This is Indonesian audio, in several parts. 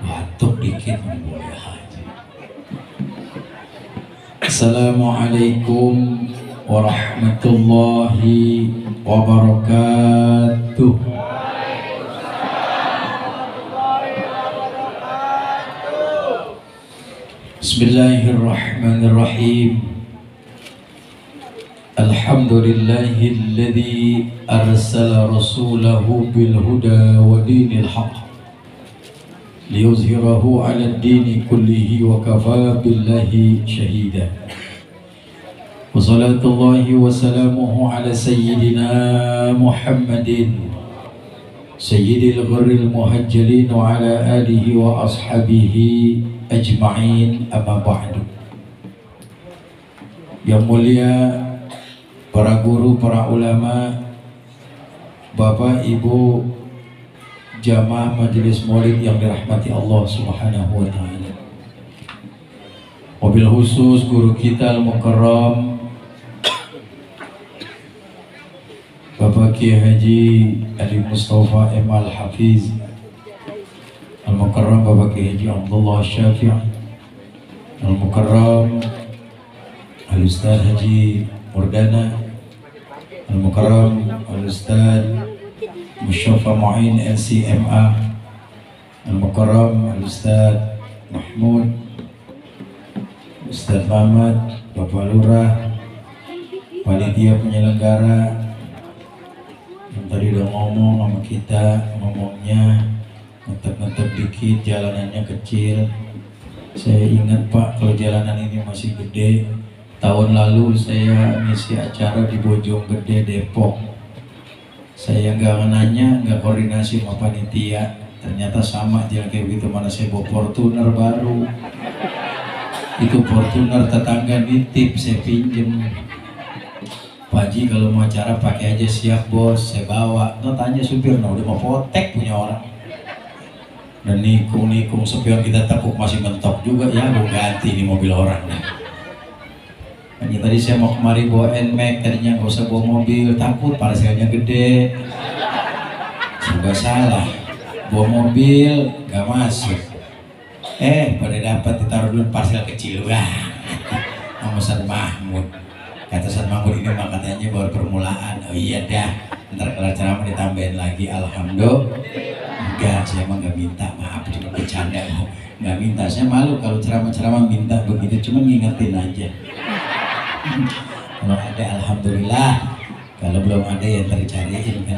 Batuk dikit boleh aja. Assalamualaikum warahmatullahi wabarakatuh. Bismillahirrahmanirrahim. Alhamdulillahilladzi arsala rasulahu bil huda wa dinil haqq liyuzhirahu 'ala ad-dini kullihi wa kafa billahi shahida. Wa salatullahi wa salamuhu 'ala sayyidina Muhammadin sayyidil ghurril muhajjalin wa 'ala alihi wa ashabihi ajma'in, amma ba'du. Yang mulia para guru, para ulama, Bapak Ibu jamaah majelis maulid yang dirahmati Allah Subhanahu wa taala. Wabil khusus guru kita al-mukarram Bapak Kiai Haji Ali Mustafa M. Al-Hafiz Al-Mukarram, Bapak Kiai Haji Abdullah Syafi'i Al-Mukarram, Al-Ustaz Haji Murdana Al-Mukarram, Al-Ustaz Musyafa Mu'in LCMA Al-Mukarram, Al-Ustaz Mahmud, Ustaz Muhammad, Bapak Lurah, panitia penyelenggara yang tadi udah ngomong sama kita, ngomongnya ngetep-ngetep dikit, jalanannya kecil. Saya ingat Pak, kalau jalanan ini masih gede. Tahun lalu saya ngisi acara di Bojonggede, Depok. Saya nggak nanya, nggak koordinasi sama panitia. Ternyata sama jalan kayak begitu, mana saya bawa Fortuner baru. Itu Fortuner tetangga nitip, saya pinjem. Pak Haji kalau mau acara pakai aja, siap bos, saya bawa. Nggak tanya supir, nah udah mau potek punya orang. Dan nikung spion kita tekuk masih mentok juga, ya gue ganti di mobil orang. Hanya tadi saya mau kemari bawa NMAX, tadinya gak usah bawa mobil, takut parselnya gede. Serba salah, bawa mobil gak masuk. Pada dapat ditaruh dulu parcel kecil. Wah, sama Ustaz Mahmud. Kata Ustaz Mahmud ini mah katanya baru permulaan. Oh iya dah, ntar kalau ceramah ditambahin lagi. Alhamdulillah. Enggak, saya emang nggak minta, maaf, cuma bercanda. Nggak minta, saya malu kalau ceramah-ceramah minta begitu, cuma ngingetin aja. Kalau ada alhamdulillah, kalau belum ada ya tercariin kan.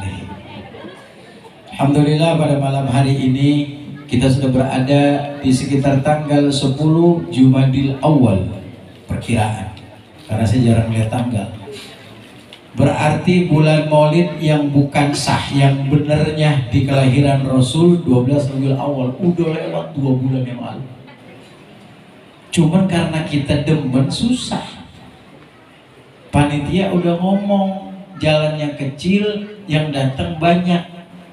Alhamdulillah pada malam hari ini kita sudah berada di sekitar tanggal 10 Jumadil Awal perkiraan, karena saya jarang lihat tanggal. Berarti bulan Maulid yang bukan sah, yang benernya di kelahiran Rasul 12 Rabiul Awal, udah lewat 2 bulan yang lalu. Cuman karena kita demen susah. Panitia udah ngomong jalannya kecil, yang datang banyak.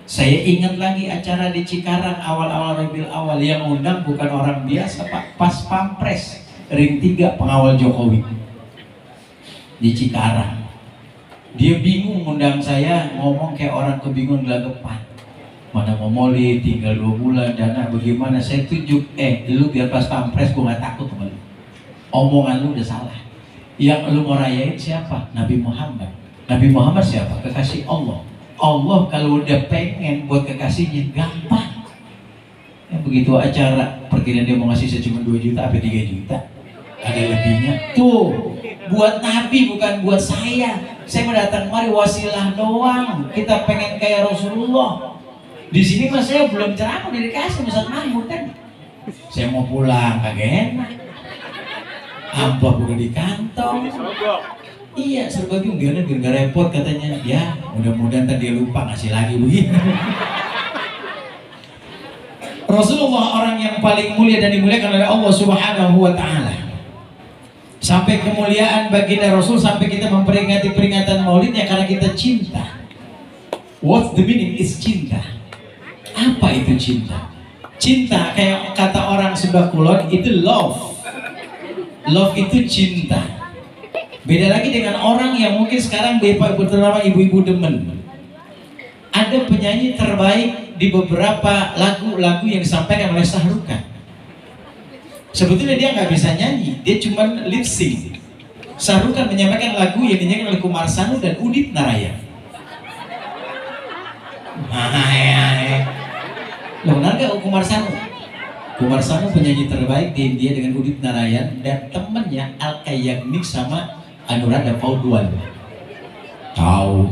Saya ingat lagi acara di Cikarang awal-awal Rabiul Awal, yang undang bukan orang biasa Pak, Pas Pampres Ring 3 pengawal Jokowi di Cikarang. Dia bingung undang saya, ngomong kayak orang kebingungan gelagapan. Mana mau maulid, tinggal 2 bulan, dana bagaimana? Saya tunjuk, lu biar Pas Pampres, gue gak takut teman. Omongan lu udah salah. Yang lu mau rayain siapa? Nabi Muhammad. Nabi Muhammad siapa? Kekasih Allah. Allah kalau udah pengen buat kekasihnya gampang. Ya, begitu acara perkiraan dia mau ngasih saya cuma 2 juta apa 3 juta, ada lebihnya. Tuh buat Nabi, bukan buat saya. Saya mau datang kemari wasilah doang. Kita pengen kayak Rasulullah. Di sini mas saya belum ceramah, udah dikasih Ustaz Mahmud kan. Saya mau pulang kagak enak. Amplop udah di kantong. Iya, serba bingung biar gak repot katanya. Ya, mudah-mudahan tadi dia lupa ngasih lagi begini. Rasulullah orang yang paling mulia dan dimuliakan oleh Allah Subhanahu wa taala. Sampai kemuliaan baginda Rasul, sampai kita memperingati peringatan Maulidnya karena kita cinta. What's the meaning is cinta? Apa itu cinta? Cinta kayak kata orang Sunda Kulon itu love. Love itu cinta. Beda lagi dengan orang yang mungkin sekarang bapak terutama ibu-ibu demen. Ada penyanyi terbaik di beberapa lagu-lagu yang disampaikan oleh Shah Rukh Khan. Sebetulnya dia nggak bisa nyanyi, dia cuma lip sync. Shah Rukh Khan menyampaikan lagu yang dinyanyikan oleh Kumar Sanu dan Udit Narayan. Loh, benar gak Kumar Sanu? Kumar Sanu penyanyi terbaik di India dengan Udit Narayan dan temennya Alka Yagnik sama Anuradha Paudwan. Tahu.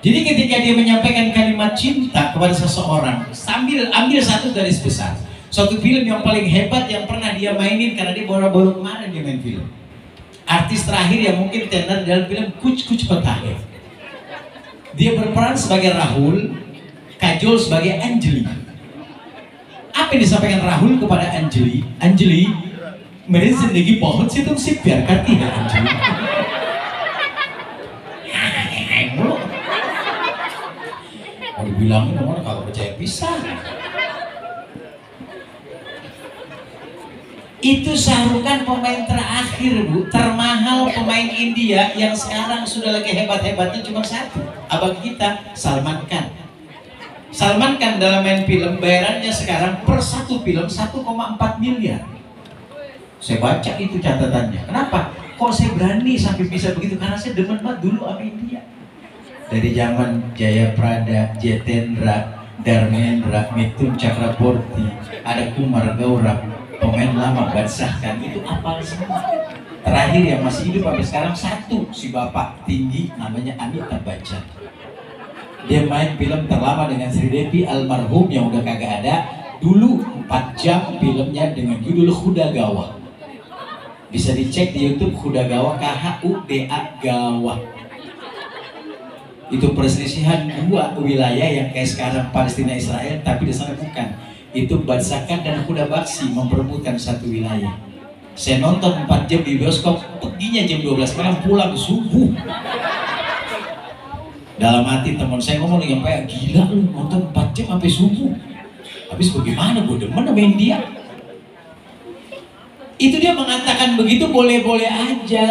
Jadi ketika dia menyampaikan kalimat cinta kepada seseorang, sambil ambil satu garis besar. Suatu film yang paling hebat yang pernah dia mainin, karena dia baru-baru kemarin dia main film. Artis terakhir yang mungkin tenar dalam film Kuch Kuch Pata Hai. Dia berperan sebagai Rahul, Kajol sebagai Anjali. Apa yang disampaikan Rahul kepada Anjali? Anjali, मेरी जिंदगी बहुत सी तुमसे प्यार करती है Anjali. Kalau bilangin orang kalau percaya bisa. Itu Shah Rukh Khan pemain terakhir, Bu, termahal pemain India yang sekarang sudah lagi hebat-hebatnya cuma satu, abang kita, Salman Khan. Salman Khan dalam main film bayarannya sekarang per satu film 1,4 miliar. Saya baca itu catatannya. Kenapa? Kok saya berani sampai bisa begitu? Karena saya demen banget dulu sama India. Dari zaman Jayaprada, Jitendra, Dharmendra, Mithun Chakraborty, ada Kumar Gaurav, pemain lama Badsah Khan, itu apal semua. Terakhir yang masih hidup sampai sekarang satu, si bapak tinggi namanya Amitabh Bachchan. Dia main film terlama dengan Sri Devi almarhum yang udah kagak ada. Dulu 4 jam filmnya dengan judul Khuda Gawa. Bisa dicek di YouTube, Khuda Gawa, KHUDA Gawa. Itu perselisihan dua wilayah yang kayak sekarang Palestina Israel, tapi di sana bukan. Itu Badsah Khan dan Khuda Baksi memperebutkan satu wilayah. Saya nonton 4 jam di bioskop, perginya jam 12 malam, pulang subuh. Dalam hati teman saya ngomong dengan Pak, gila lu nonton 4 jam sampai subuh. Habis bagaimana, gue demen sama India. Itu dia mengatakan begitu, boleh-boleh aja.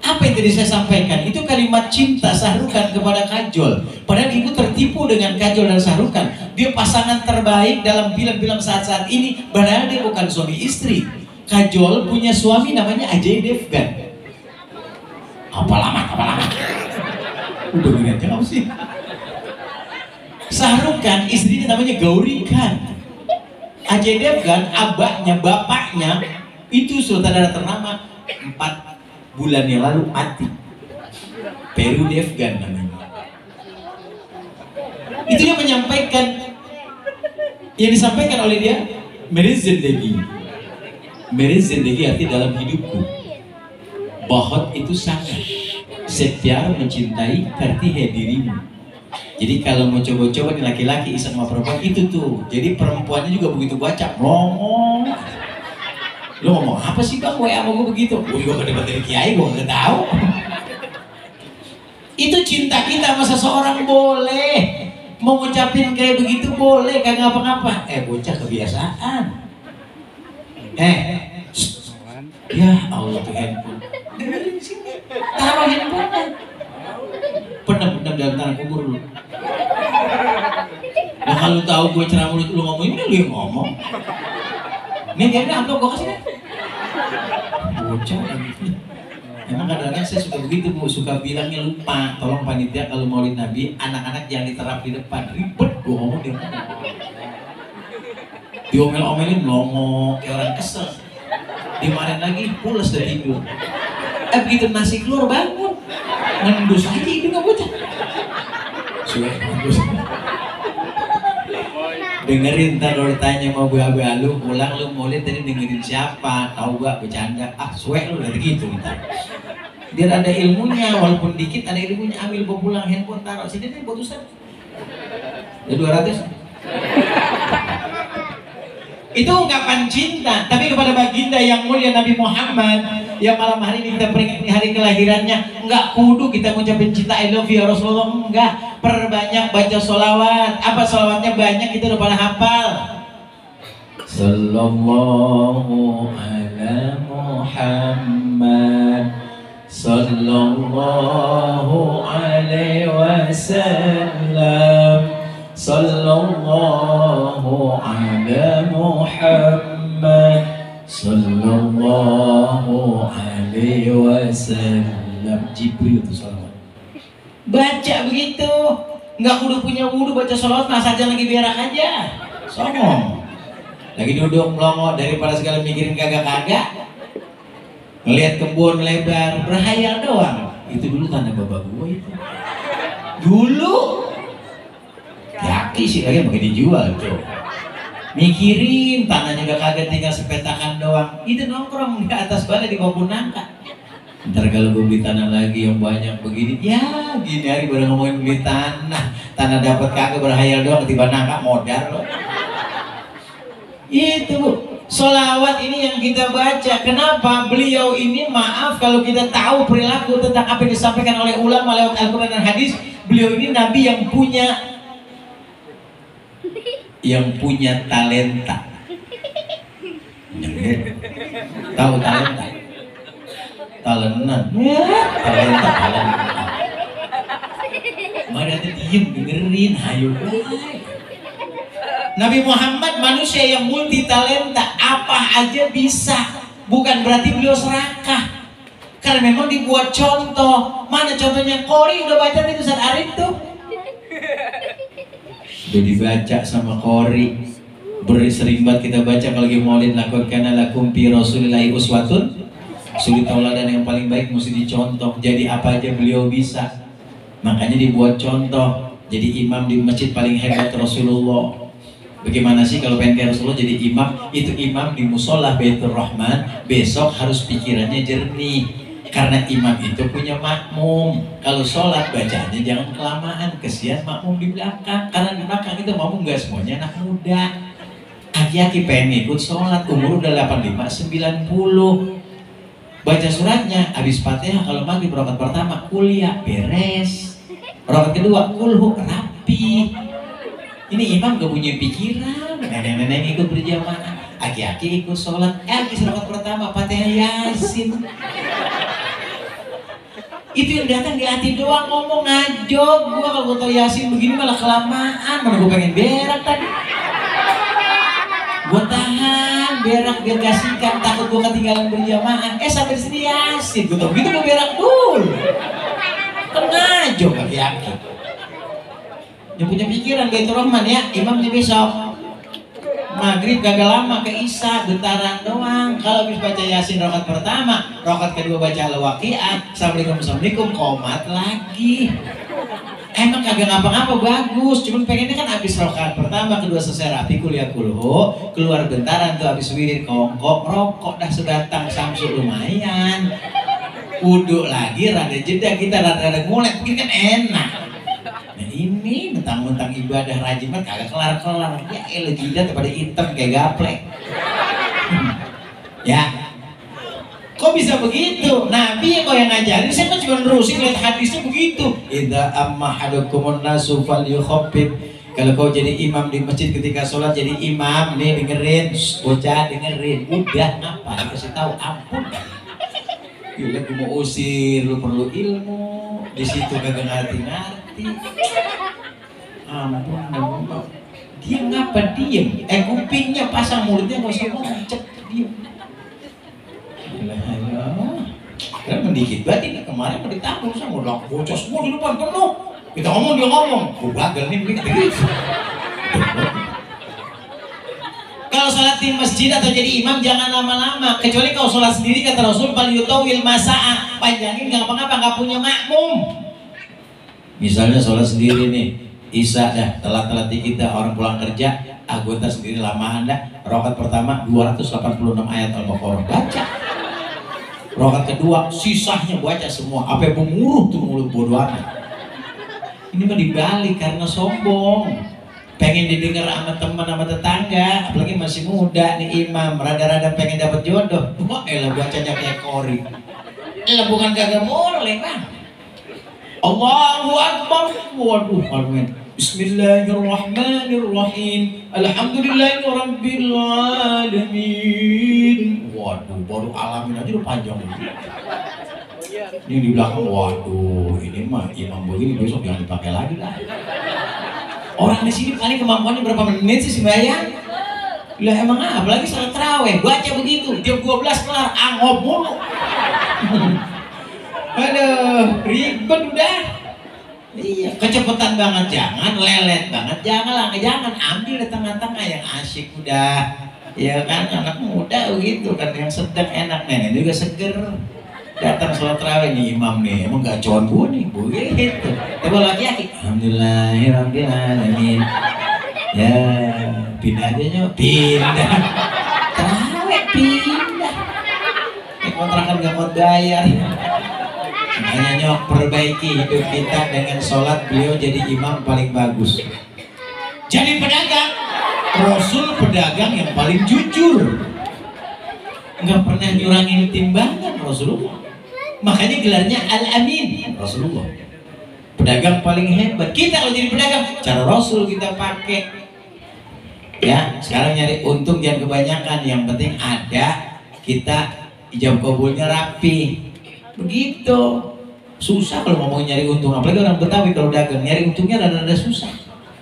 Apa yang tadi saya sampaikan? Itu kalimat cinta Shah Rukh Khan kepada Kajol. Padahal ibu tertipu dengan Kajol dan Shah Rukh Khan. Dia pasangan terbaik dalam film-film saat-saat ini. Padahal dia bukan suami istri. Kajol punya suami namanya Ajay Devgan. Apa lama? Udah gini aja nggak sih? Shah Rukh Khan istrinya namanya Gauri Khan. Ajay Devgan abahnya, bapaknya itu sutradara ternama 4 bulan yang lalu mati. Peru Devgan namanya. Itu dia menyampaikan, yang disampaikan oleh dia, Mere Zindagi. Mere Zindagi arti dalam hidupku. Bahot itu sangat. Setia mencintai karti dirimu. Jadi kalau mau coba-coba nih laki-laki iseng sama perempuan itu tuh. Jadi perempuannya juga begitu baca ngomong. Lo ngomong apa sih bang? WA sama gue begitu. Gue juga gak dapat dari kiai, gue gak tahu. Itu cinta kita sama seseorang boleh. Mau ngucapin kayak begitu boleh, kagak ngapa-ngapa. Bocah kebiasaan. Ya Allah tuh handphone. Dengerin sini. Taruh handphone-nya. Pendam dalam tanah kubur lu. Nah kalau tahu gue ceramah lu ngomong ini, lu yang ngomong. Nih dia amplop gue kasih deh. Bocah lagi. Emang kadang-kadang saya suka begitu, Bu, suka bilangnya lupa. Tolong panitia kalau maulid Nabi, anak-anak jangan diterap di depan. Ribet gue ngomong dia. Diomel-omelin melongo, kayak orang kesel. Dimarahin lagi, pulas dari tidur. Begitu nasi keluar bangun. Ngendus aja itu nggak bocah. Sudah ngendus. Dengerin, ntar kalau ditanya mau gue lu pulang lu maulid tadi dengerin siapa? Tahu gak bercanda? Suek lu dari gitu ntar. Biar ada ilmunya, walaupun dikit ada ilmunya. Ambil bawa pulang handphone taruh sini deh buat Ustaz. Ya 200. Itu ungkapan cinta, tapi kepada baginda yang mulia Nabi Muhammad yang malam hari ini kita peringati hari kelahirannya, enggak kudu kita ngucapin cinta I love you ya Rasulullah, enggak. Perbanyak baca sholawat. Apa sholawatnya banyak, kita udah pada hafal. Sallallahu ala Muhammad sallallahu alaihi wasallam, sallallahu ala Muhammad, sallallahu alaihi wasallam. Jibril itu salawat. Baca begitu, nggak kudu punya wudu baca salawat, masa aja lagi berak aja. Songong. Lagi duduk melongo daripada segala mikirin kagak-kagak. Ngelihat kebun lebar, berhayal doang. Itu dulu tanda bapak gue itu. Dulu. Yaki sih lagi pakai dijual tuh. Mikirin tanahnya gak kagak tinggal sepetakan doang. Itu nongkrong di atas balai di bawah nangka. Ntar kalau gue beli tanah lagi yang banyak begini, ya gini hari baru ngomongin beli tanah. Tanah dapat kagak berhayal doang ketiba nangka modal loh. Itu sholawat ini yang kita baca. Kenapa? Beliau ini, maaf kalau kita tahu perilaku tentang apa yang disampaikan oleh ulama lewat Al-Quran dan hadis, beliau ini nabi yang punya talenta. Tahu talenta? Talentan. Talenta. Mari diem dengerin, hayo. Nabi Muhammad manusia yang multi talenta, apa aja bisa. Bukan berarti beliau serakah, karena memang dibuat contoh. Mana contohnya? Qori udah baca itu Ustaz Arif tuh. Sudah dibaca sama Qori. Sering banget kita baca kalau lagi maulid, laqad kana lakum fi rasulillahi uswatun. Suri tauladan yang paling baik mesti dicontoh. Jadi apa aja beliau bisa, makanya dibuat contoh. Jadi imam di masjid paling hebat Rasulullah. Bagaimana sih kalau pengen kayak Rasulullah jadi imam? Itu imam di musola Baitur Rahman, besok harus pikirannya jernih. Karena imam itu punya makmum. Kalau sholat bacaannya jangan kelamaan, kesian makmum di belakang. Karena di belakang itu makmum gak semuanya anak muda. Aki-aki pengen ikut sholat, umur udah 85, 90. Baca suratnya, habis Fatihah kalau maghrib rakaat pertama kuliah beres. Rakaat kedua kulhu rapi. Ini imam gak punya pikiran, nenek-nenek ikut berjamaah, aki-aki ikut sholat, habis rakaat pertama Fatihah Yasin. Itu yang datang di hati doang, ngomong ngajok. Gua kalau gua tau Yasin begini malah kelamaan, mana gua pengen berak tadi. Gua tahan berak biar gak sikat, takut gua ketinggalan berjamaah. Sampai sini Yasin, gua tau gitu gua berak dulu. Kan ngajok aki-aki. Yang punya pikiran Baitur Rahman ya, imamnya besok maghrib kagak lama ke isya, getaran doang. Kalau habis baca Yasin rakaat pertama, rakaat kedua baca Al-Waqiah, Assalamualaikum, komat lagi. Emang kagak ngapa-ngapa, bagus. Cuman pengennya kan habis rakaat pertama, kedua selesai rapi, kuliah kulhu, keluar bentaran tuh habis wirid kongkok, rokok dah sebatang Samsul lumayan. Uduk lagi, rada jeda kita, rada ngulek, begini kan enak. Nah ini mentang-mentang ibadah rajin banget kagak kelar-kelar. Ya elah jidat pada hitam kayak gaplek. Ya. Kok bisa begitu? Nabi kok yang ngajarin, saya kan cuma nerusin lihat hadisnya begitu. Idza amma hadukumun nasu falyukhaffif. Kalau kau jadi imam di masjid ketika sholat, jadi imam nih dengerin, bocah dengerin. Udah apa? Dikasih tahu ampun. Gila gue mau usir, lu perlu ilmu. Di situ kagak ngerti-ngerti. Ampun, dia ngapa diem? Kupingnya pasang, mulutnya nggak usah ngomong, diem. Kan mendikit banget ini kemarin mau ditampung sama udah bocor semua di depan penuh. Kita ngomong dia ngomong, gue gagal nih begitu. Kalau sholat di masjid atau jadi imam jangan lama-lama, kecuali kalau sholat sendiri kata Rasul falyutawil masa'a, panjangin nggak apa-apa, nggak punya makmum. Misalnya sholat sendiri nih, isya dah telat-telat dikit dah, orang pulang kerja, anggota sendiri lamaan dah. Rakaat pertama 286 ayat Al-Baqarah baca. Rakaat kedua sisanya baca semua, apa yang menguruh tuh mulut bodoh amat. Ini mah dibalik karena sombong. Pengen didengar sama teman sama tetangga, apalagi masih muda nih imam, rada-rada pengen dapat jodoh. Wah, elah bacanya kayak Qori. Elah bukan kagak boleh, Bang. Allahu Akbar. Waduh, amin. Bismillahirrahmanirrahim. Alhamdulillahirabbil alamin. Waduh, baru alamin aja udah panjang. Ini di belakang, waduh, ini mah imam begini besok jangan dipakai lagi lah. Orang di sini paling kemampuannya berapa menit sih sembahyang? Lah emang apalagi salat tarawih, baca begitu, jam 12 kelar, angop mulu. Aduh, ribet udah. Iya, kecepatan banget jangan, lelet banget jangan ambil di tengah-tengah yang asyik udah. Ya kan, anak muda begitu kan, yang sedang enak, nenek juga seger. Datang sholat tarawih nih imam nih, emang gak cuan gue nih, begitu. Coba laki-laki, alhamdulillahirabbil alamin. Ya, pindah aja nyok, pindah. Tarawih pindah. Kontrakan gak mau bayar. Makanya nyok, perbaiki hidup kita dengan sholat, beliau jadi imam paling bagus. Jadi pedagang, Rasul pedagang yang paling jujur, nggak pernah nyurangin timbangan Rasulullah. Makanya gelarnya Al-Amin Rasulullah, pedagang paling hebat. Kita kalau jadi pedagang, cara Rasul kita pakai. Ya, sekarang nyari untung jangan kebanyakan, yang penting ada, kita ijab kabulnya rapi. Begitu. Susah kalau ngomong nyari untung, apalagi orang Betawi kalau dagang nyari untungnya rada-rada susah.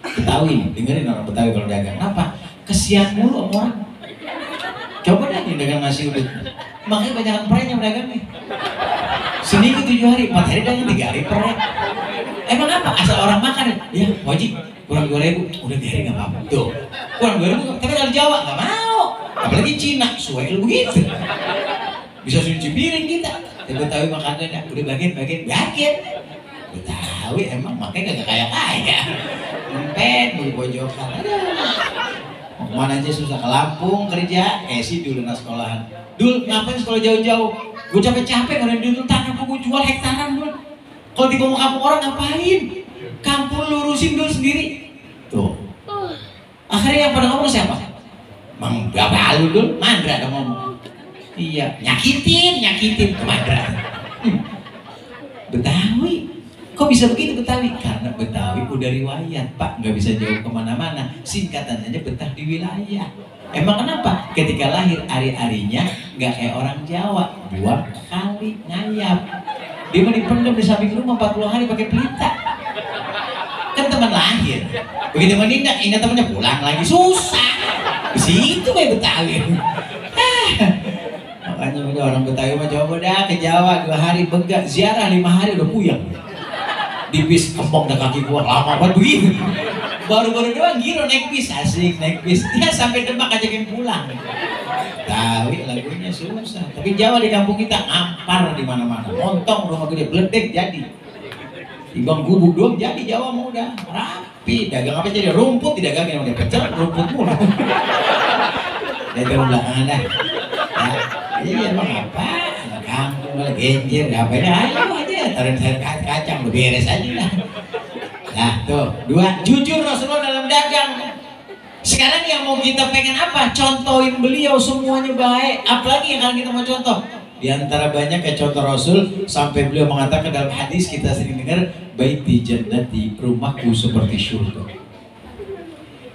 Betawi, dengerin orang Betawi kalau dagang, apa? Kesian mulu sama orang. Coba dah nih dagang nasi uduk. Makanya banyak perenya dagang nih. Seminggu 7 hari, 4 hari dagang, 3 hari pernya. Emang apa? Asal orang makan ya, wajib kurang 2.000, udah biarin nggak apa-apa. Tuh, kurang 2.000, tapi kalau Jawa nggak mau. Apalagi Cina, suai lu begitu. Bisa cuci piring kita. Betawi makanannya udah bagian. Betawi emang makanya gak kaya-kaya. Empet, beli pojokan. Mau kemana aja susah, ke Lampung kerja, sih dulu anak sekolahan. Dul, ngapain sekolah jauh-jauh? Gue capek-capek karena dulu tanah gue jual hektaran dulu. Kalau di kampung orang ngapain? Kampung lurusin dulu sendiri. Tuh. Akhirnya yang pada ngomong siapa? Mang Bapak lu dulu, Mandra ada ngomong. Iya, nyakitin ke Mandra. Betawi. Kok bisa begitu Betawi? Karena Betawi udah riwayat, Pak, nggak bisa jauh kemana-mana. Singkatannya aja betah di wilayah. Emang kenapa? Ketika lahir ari-arinya nggak kayak orang Jawa, buang kali ngayap. Dia mau dipendam di samping rumah 40 hari pakai pelita. Kan teman lahir. Begitu menindak, ingat temannya pulang lagi susah. Di situ Betawi. Makanya udah orang Betawi mah coba dah ke Jawa 2 hari begak, ziarah 5 hari udah puyeng. Di bis kempong dah kaki gua lama banget begini. Baru-baru doang giro naik bis, asik naik bis. Ya sampai Demak ajakin pulang. Tawi lagunya susah. Tapi Jawa di kampung kita ngampar di mana-mana. Montong rumah gede bledek jadi. Ibang gubuk doang jadi Jawa muda. Rapi, dagang apa jadi rumput didagangin udah pecel rumput mulu. Dagang belakangan dah. Iya emang apa? Kampung malah genjer, ngapain ayo aja taruh sayur kacang, lu beres aja lah. Nah tuh, 2, jujur Rasulullah dalam dagang. Sekarang yang mau kita pengen apa? Contohin beliau, semuanya baik. Apalagi yang kalau kita mau contoh? Di antara banyak kayak contoh Rasul, sampai beliau mengatakan dalam hadis kita sering dengar, baiti jannati, rumahku seperti surga.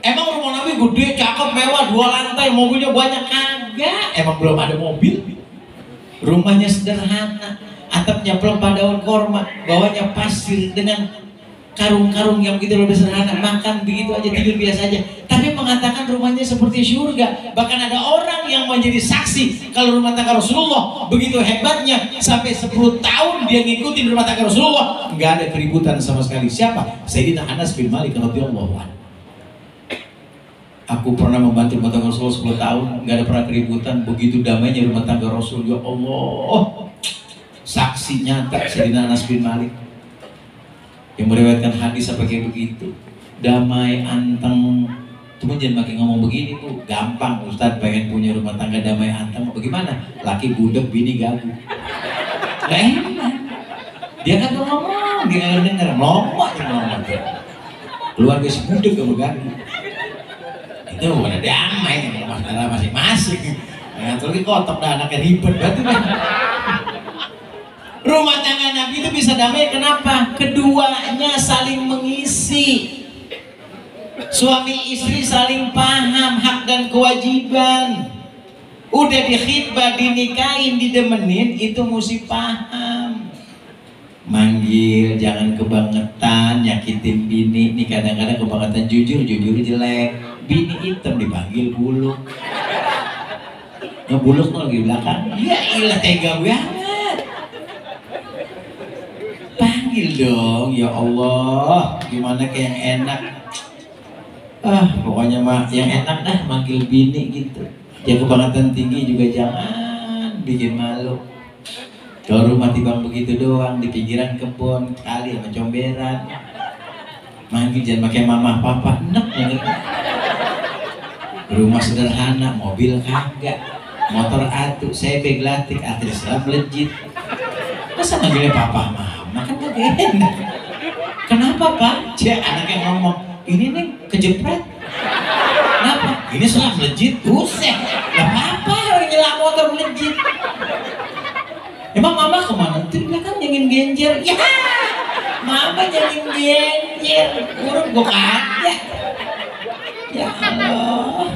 Emang rumah Nabi gede, cakep, mewah, 2 lantai, mobilnya banyak? Kagak. Emang belum ada mobil. Rumahnya sederhana, atapnya pelepah daun korma, bawahnya pasir dengan karung-karung yang begitu lebih sederhana, makan begitu aja, tidur biasa aja. Tapi mengatakan rumahnya seperti surga. Bahkan ada orang yang menjadi saksi kalau rumah tangga Rasulullah begitu hebatnya, sampai 10 tahun dia ngikutin rumah tangga Rasulullah, nggak ada keributan sama sekali. Siapa? Sayyidina Anas bin Malik radhiyallahu anhu. Aku pernah membantu rumah tangga Rasulullah 10 tahun, nggak ada pernah keributan, begitu damainya rumah tangga Rasul. Ya Allah, saksi nyata Sayyidina Anas bin Malik yang meriwayatkan hadis apa kayak begitu, damai anteng. Cuma jangan pakai ngomong begini tuh, gampang Ustadz pengen punya rumah tangga damai anteng. Bagaimana? Laki budek, bini gagu. Dia kan tuh ngomong, dia nggak denger, melompat aja ngomong. Keluarga si budek sama gagu. Itu bukan damai, masalah masing-masing. Nah, terus kotok dah anaknya ribet banget kan. Rumah tangga Nabi itu bisa damai kenapa? Keduanya saling mengisi. Suami istri saling paham hak dan kewajiban. Udah dikhidbah, dinikahin, didemenin, itu mesti paham. manggil, jangan kebangetan nyakitin bini. Nih kadang-kadang kebangetan jujur jelek. Bini hitam dipanggil buluk. Ngebuluk tuh lagi belakang. Ya ilah tega banget. Panggil dong, ya Allah. Gimana kayak yang enak. Pokoknya mah yang enak dah manggil bini gitu. Ya kebangetan tinggi juga jangan, bikin malu. Kalau rumah timbang begitu doang, di pinggiran kebun, kali sama comberan. Manggil jangan pakai mama papa, enak banget. Rumah sederhana, mobil kagak, motor atu, sebeg latik, aktris lah melejit. Masa manggilnya papa mama kan kagak enak. Kenapa pak? Cek anaknya ngomong, ini nih kejepret. Kenapa? Ini salah melejit, buset. Gak apa-apa orang nyelak motor melejit. Emang mama kemana? Tuh kan nyengin genjer. Ya, mama nyengin genjer. Urut gue kagak. Ya Allah.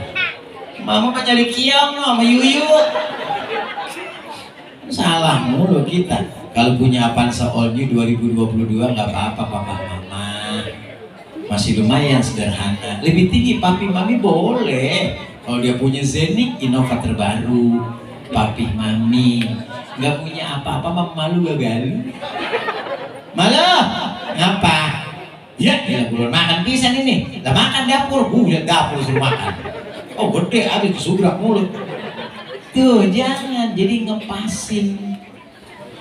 Mama mah cari kiong no, sama Yuyu. Salah mulu kita. Kalau punya Avanza All New 2022 nggak apa-apa papa mama. Masih lumayan sederhana. Lebih tinggi papi mami boleh. Kalau dia punya Zenik Innova terbaru. Papi mami nggak punya apa-apa, malu gagal. Malu ngapa? Ya dia belum makan pisan ini. Lah makan dapur, lihat dapur suruh makan. Oh gede habis kesubrak mulut. Tuh jangan, jadi ngepasin.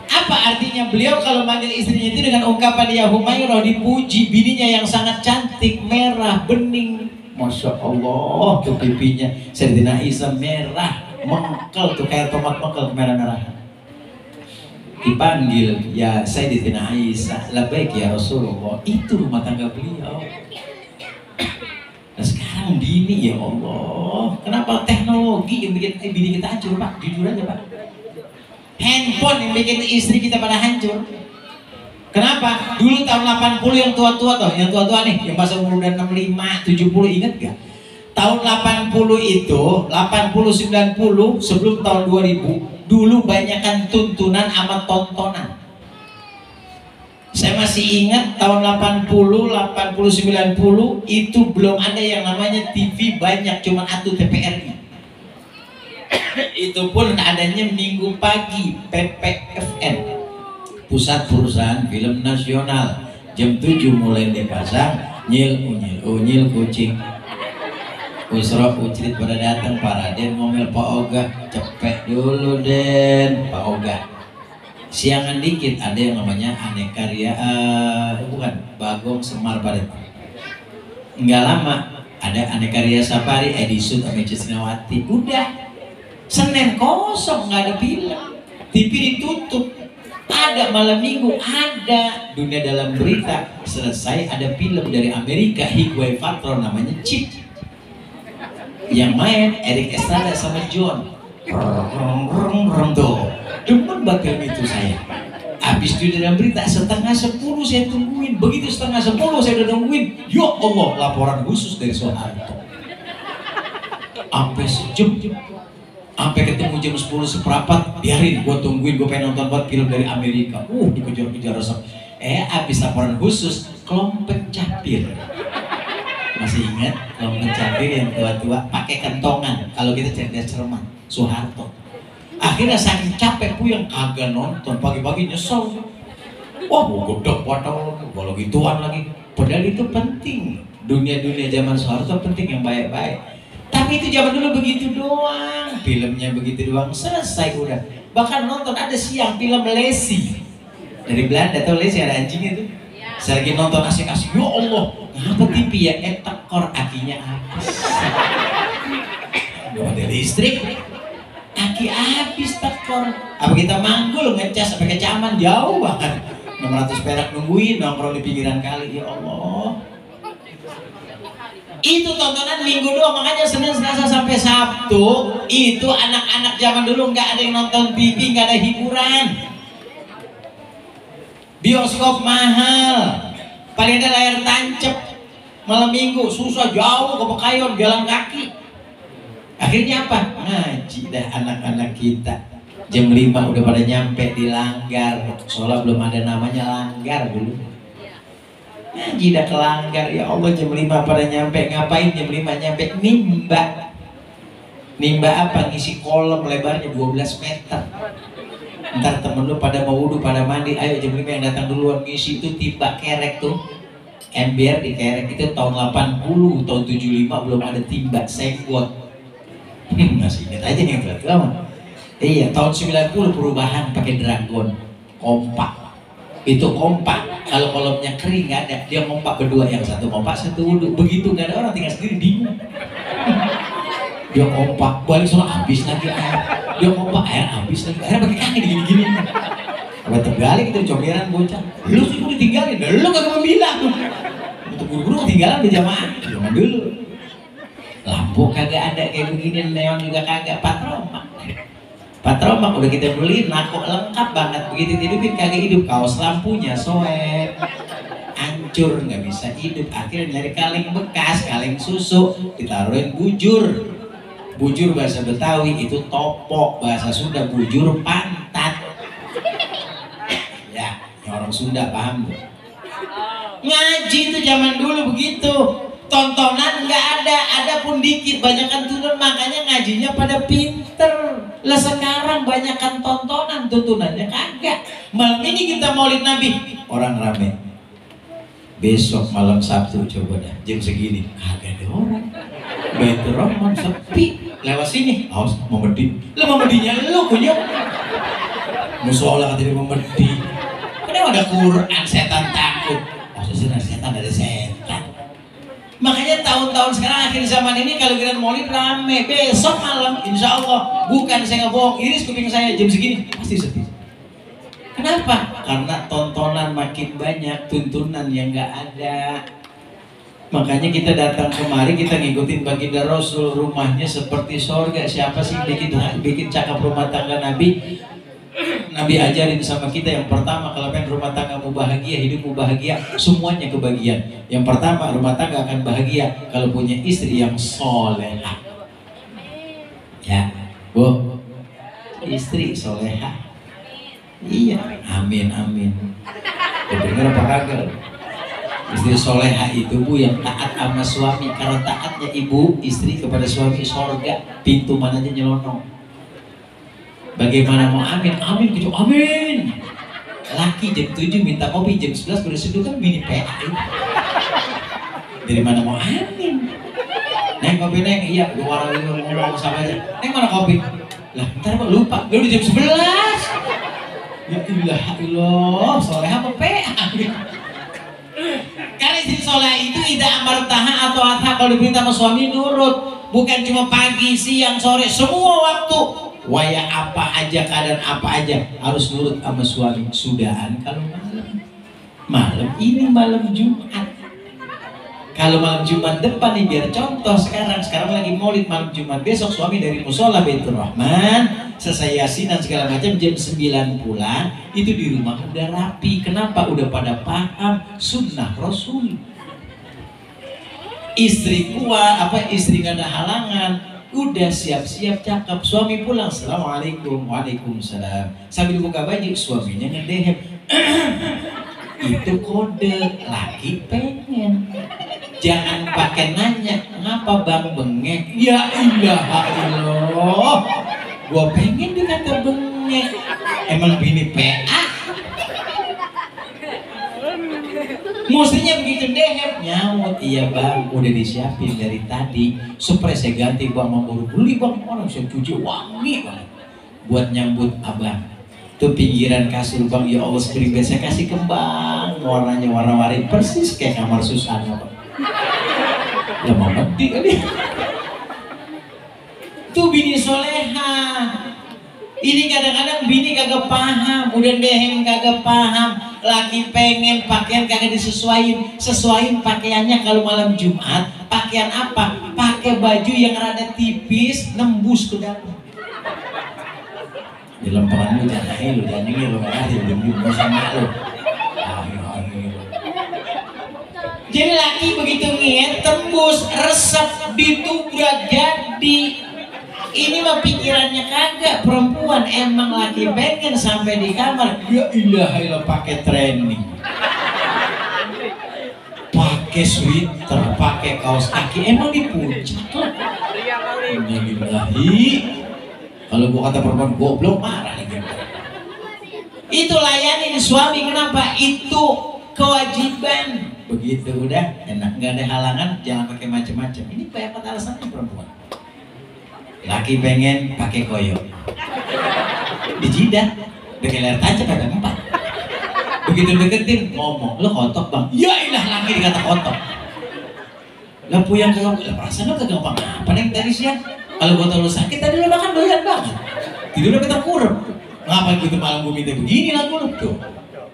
Apa artinya beliau kalau manggil istrinya itu dengan ungkapan ya Humairah, dipuji bininya yang sangat cantik, merah, bening. Masya Allah tuh pipinya Sayyidina Isa merah, mengkel tuh kayak tomat mengkel kemerah-merahan. Dipanggil ya Sayyidina Isa, labbaik ya Rasulullah. Itu rumah tangga beliau. Nah sekarang bini ya Allah, kenapa teknologi yang bikin bini kita hancur pak? Jujur aja pak. Handphone yang bikin istri kita pada hancur. Kenapa? Dulu tahun 80 yang tua-tua tuh, yang tua-tua nih, yang masa umur udah 65, 70, ingat gak? Tahun 80 itu, 80, 90, sebelum tahun 2000, dulu banyakkan tuntunan sama tontonan. Saya masih ingat tahun 80, 80, 90 itu belum ada yang namanya TV banyak, cuma atu TPRI. Itu pun adanya minggu pagi, PPFN. Pusat Perusahaan Film Nasional, jam 7 mulai dipasang. Unyil kucing Usro Ucrit pada datang, para Den ngomel Pak Oga, cepet dulu Den Pak Oga. Siangan dikit ada yang namanya Aneka Ria, bukan Bagong Semar Padet. Enggak lama ada Aneka Ria Safari, Edison sama Cisnawati. Udah Senin kosong, nggak ada film, TV ditutup. Ada malam minggu, ada Dunia Dalam Berita selesai, ada film dari Amerika Higuain Patron namanya Chip, yang main Eric Estrada sama John. Tuh demen banget film itu saya. Habis Dunia Dalam Berita 9:30 saya tungguin. Begitu 9:30 saya udah nungguin, ya Allah laporan khusus dari Soeharto. Sampai sejam, sampai ketemu jam 10 seperempat, biarin gue tungguin, gue pengen nonton buat film dari Amerika. Dikejar-kejar resep. Habis laporan khusus, Kelompok Capir. Masih ingat Kelompok Capir yang tua-tua pakai kentongan kalau kita cerdas cermat, Soeharto. Akhirnya saking capek puyeng kagak nonton, pagi-pagi nyesel. Wah gue gedek padahal kalau gituan lagi. Padahal itu penting, dunia-dunia zaman Soeharto penting yang baik-baik. Tapi itu zaman dulu begitu doang, filmnya begitu doang, selesai udah. Bahkan nonton ada siang film Lesi dari Belanda, tau Lesi ada anjingnya tuh. Saya lagi nonton asik-asik, ya Allah, ngapa TV ya? Tekor akinya habis. Gak ada listrik, aki habis tekor. Apa kita manggul ngecas sampai kecaman jauh banget. 600 perak nungguin nongkrong di pinggiran kali, ya Allah. Itu tontonan minggu doang, makanya Senin, Selasa sampai Sabtu itu anak-anak zaman dulu nggak ada yang nonton TV, nggak ada hiburan. Bioskop mahal, paling ada layar tancap. Malam minggu susah, jauh ke Pekayon, jalan kaki. Akhirnya apa? Ngaji dah anak-anak kita. Jam 5 udah pada nyampe di langgar. Soalnya belum ada namanya langgar dulu. Ngaji dah ke langgar, ya Allah jam 5 pada nyampe. Ngapain jam 5 nyampe? Nimba. Nimba apa? Ngisi kolam lebarnya 12 meter. Ntar temen lu pada mau wudhu, pada mandi, ayo jam 5 yang datang duluan ngisi. Itu timba kerek tuh. Ember di kerek itu tahun 80, tahun 75 belum ada timba senggot. Masih ingat aja yang berarti lama. Iya, tahun 90 perubahan pakai dragon, kompak. Itu kompak. Kalau kolamnya kering nggak ada, dia kompak berdua, yang satu kompak, satu wudhu. Begitu nggak ada orang, tinggal sendiri bingung. Dia kompak, balik sholat habis lagi air. Dia kompak, air habis lagi. Air pakai kaki gini-gini. Apa terbalik itu comberan bocah. Lu sih udah tinggalin, lu kagak mau bilang. Untuk buru-buru ketinggalan berjamaah. Jangan dulu. Lampu kagak ada kayak begini, neon juga kagak, patromak. Patromak udah kita beli, nako lengkap banget. Begitu dihidupin kagak hidup, kaos lampunya soek, hancur, nggak bisa hidup. Akhirnya nyari kaleng bekas, kaleng susu, ditaruhin bujur. Bujur bahasa Betawi itu topok, bahasa Sunda bujur pantat. Ya, orang Sunda paham tuh. Ngaji itu zaman dulu begitu. Tontonan nggak ada pun dikit, banyakan turun, makanya ngajinya pada pinter. Lah sekarang banyakan tontonan, tuntunannya kagak. Malam ini kita maulid Nabi, orang rame. Besok malam Sabtu coba dah, jam segini kagak ada orang. Baitur Rahman sepi. Lewat sini, awas mau medi. Lah mau medinya lu kunyuk. Musola katanya mau medi. Kenapa ada Quran, setan takut. Maksudnya setan ada setan. Makanya tahun-tahun sekarang akhir zaman ini kalau kita maulid rame. Besok malam insya Allah, bukan saya ngebohong, iris kuping saya jam segini pasti sepi. Kenapa? Karena tontonan makin banyak, tuntunan yang nggak ada. Makanya kita datang kemari, kita ngikutin baginda Rasul, rumahnya seperti sorga. Siapa sih bikin cakap rumah tangga Nabi? Nabi ajarin sama kita, yang pertama kalau pengen rumah tanggamu bahagia, hidupmu bahagia, semuanya kebagian. Yang pertama, rumah tangga akan bahagia kalau punya istri yang solehah. Ya, Bu, istri solehah. Iya, amin amin. Dengar apa kagak? Istri solehah itu Bu yang taat sama suami. Karena taatnya ibu istri kepada suami sorga, pintu mana aja nyelonong. Bagaimana mau amin? Amin gitu, amin. Laki jam 7 minta kopi, jam 11 baru seduh, kan mini PA itu. Dari mana mau amin? Neng kopi neng, iya, gue warna ngomong sama aja. Neng mana kopi? Lah ntar Pak lupa, udah jam 11. Ya ilah, soleh apa PA? Karena istri soleh itu tidak amar taha atau atha, kalau diperintah sama suami nurut. Bukan cuma pagi, siang, sore, semua waktu. Waya apa aja, keadaan apa aja harus nurut sama suami. Sudahan kalau malam ini malam Jumat. Kalau malam Jumat depan nih biar contoh, sekarang lagi maulid malam Jumat, besok suami dari musola Baitur Rahman selesai yasinan segala macam jam 9 pulang, itu di rumah udah rapi. Kenapa? Udah pada paham sunnah Rasul. Istri kuat, istri gak ada halangan, udah siap-siap cakep. Suami pulang, assalamualaikum, waalaikumsalam, sambil buka baju suaminya ngedehem. Itu kode laki pengen. Jangan pakai nanya, ngapa bang bengek? Ya ilaha illallah, gua pengen dikata bengek. Emang bini PA? Mestinya begitu dehem, nyaut. Iya bang, udah disiapin dari tadi. Supaya saya ganti bang, mau beli bang, orang saya cuci wangi banget buat nyambut abang. Tuh pinggiran kasur bang, ya Allah seperti saya kasih kembang, warnanya warna-warni persis kayak kamar Susana bang. Ya mau mati kali. Tuh bini soleha. Ini kadang-kadang bini kagak paham, udah dehem kagak paham. Laki pengen pakaian kagak sesuaiin pakaiannya. Kalau malam Jumat pakaian apa? Pakai baju yang rada tipis nembus ke dalam. Di lempengan lu jangan lu ngerti belum sama lu. Jadi laki begitu ngeliat tembus resep ditubrak jadi. Ini mah pikirannya kagak, perempuan emang laki pengen sampai di kamar, ya ilaha illallah pakai training, pakai sweater, pakai kaos kaki, emang di puncak lah. Innalillahi. Kalau gua kata perempuan goblok marah lagi. Itu layanin suami, kenapa? Itu kewajiban. Begitu udah enak, nggak ada halangan, jangan pakai macam-macam. Ini banyak alasannya perempuan. Laki pengen pakai koyo di jidat, pakai layar tancap kagak empat. Begitu deketin ngomong, lo kotok bang? Ya ilah, laki dikata kotok. Lah puyang kagak, lah perasaan lo kagak apa-apa neng dari siang. Kalau gua tau lo sakit tadi lo makan doyan banget, tidurnya kita kurang. Ngapain gitu malam gue minta begini lah gue tuh.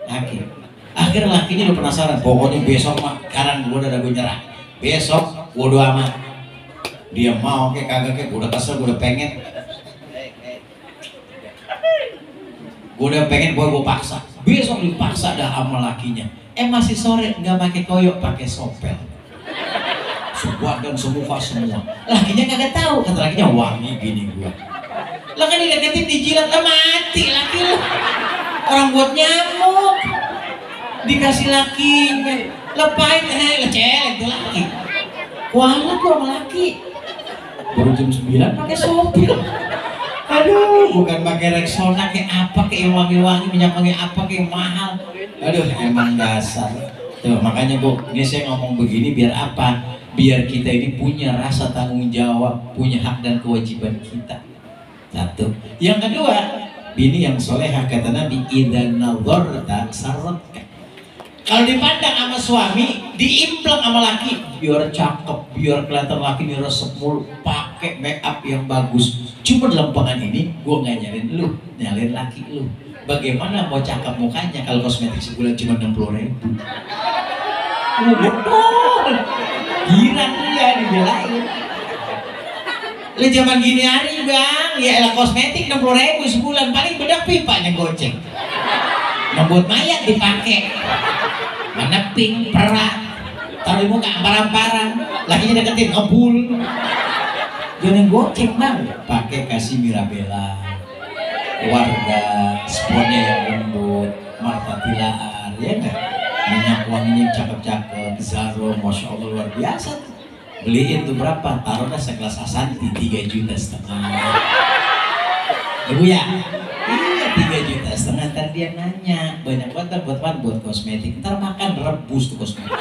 Laki, akhirnya lakinya udah penasaran. Pokoknya besok mah, sekarang gue udah nyerah. Besok bodo amat. Dia mau kayak kagak kayak, gue udah kesel, gue udah pengen. Gue udah pengen, gue paksa. Besok dipaksa dah sama lakinya. Masih sore nggak pakai koyok, pakai sopel. Sebuah dan semuka semua. Lakinya kagak tahu, kata lakinya wangi gini gue. Lah kan dideketin dijilat, lah mati laki lu. Orang buat nyamuk. Dikasih lakinya. Lepain, lecel itu laki. Kualat gua sama laki. Baru jam 9 pakai sopir. Aduh, bukan pakai Rexona kayak apa, kayak wangi-wangi, minyak wangi apa kayak mahal. Aduh, emang dasar. Tuh, makanya Bu, ini saya ngomong begini biar apa? Biar kita ini punya rasa tanggung jawab, punya hak dan kewajiban kita. Satu. Yang kedua, bini yang solehah kata Nabi, idan nazarta sarratka. Kalau dipandang sama suami, diimpleng sama laki, biar cakep, biar kelihatan laki nih resep mulu, pakai make up yang bagus. Cuma dalam lempengan ini, gua nggak nyalin lu, nyalin laki lu. Bagaimana mau cakep mukanya kalau kosmetik sebulan cuma 60.000? Betul. Giran dia dibelain. Lah zaman gini hari bang, ya elah kosmetik 60.000 sebulan, paling bedak pipanya goceng. Membuat mayat dipakai, mana pink, perak, taruh muka ampar-amparan, lakinya deketin ngebul. Jangan goceng bang, pakai kasih Mirabella, Warga, sponnya yang lembut, Marta Tilaar, ya enggak? Minyak wanginya cakep-cakep, Zaro, masya Allah luar biasa. Beliin tuh berapa? Taruhlah sekelas Asanti 3,5 juta. Ibu ya? Iya 3,5 juta. Ntar dia nanya, banyak banget buat kosmetik. Ntar makan rebus tuh kosmetik.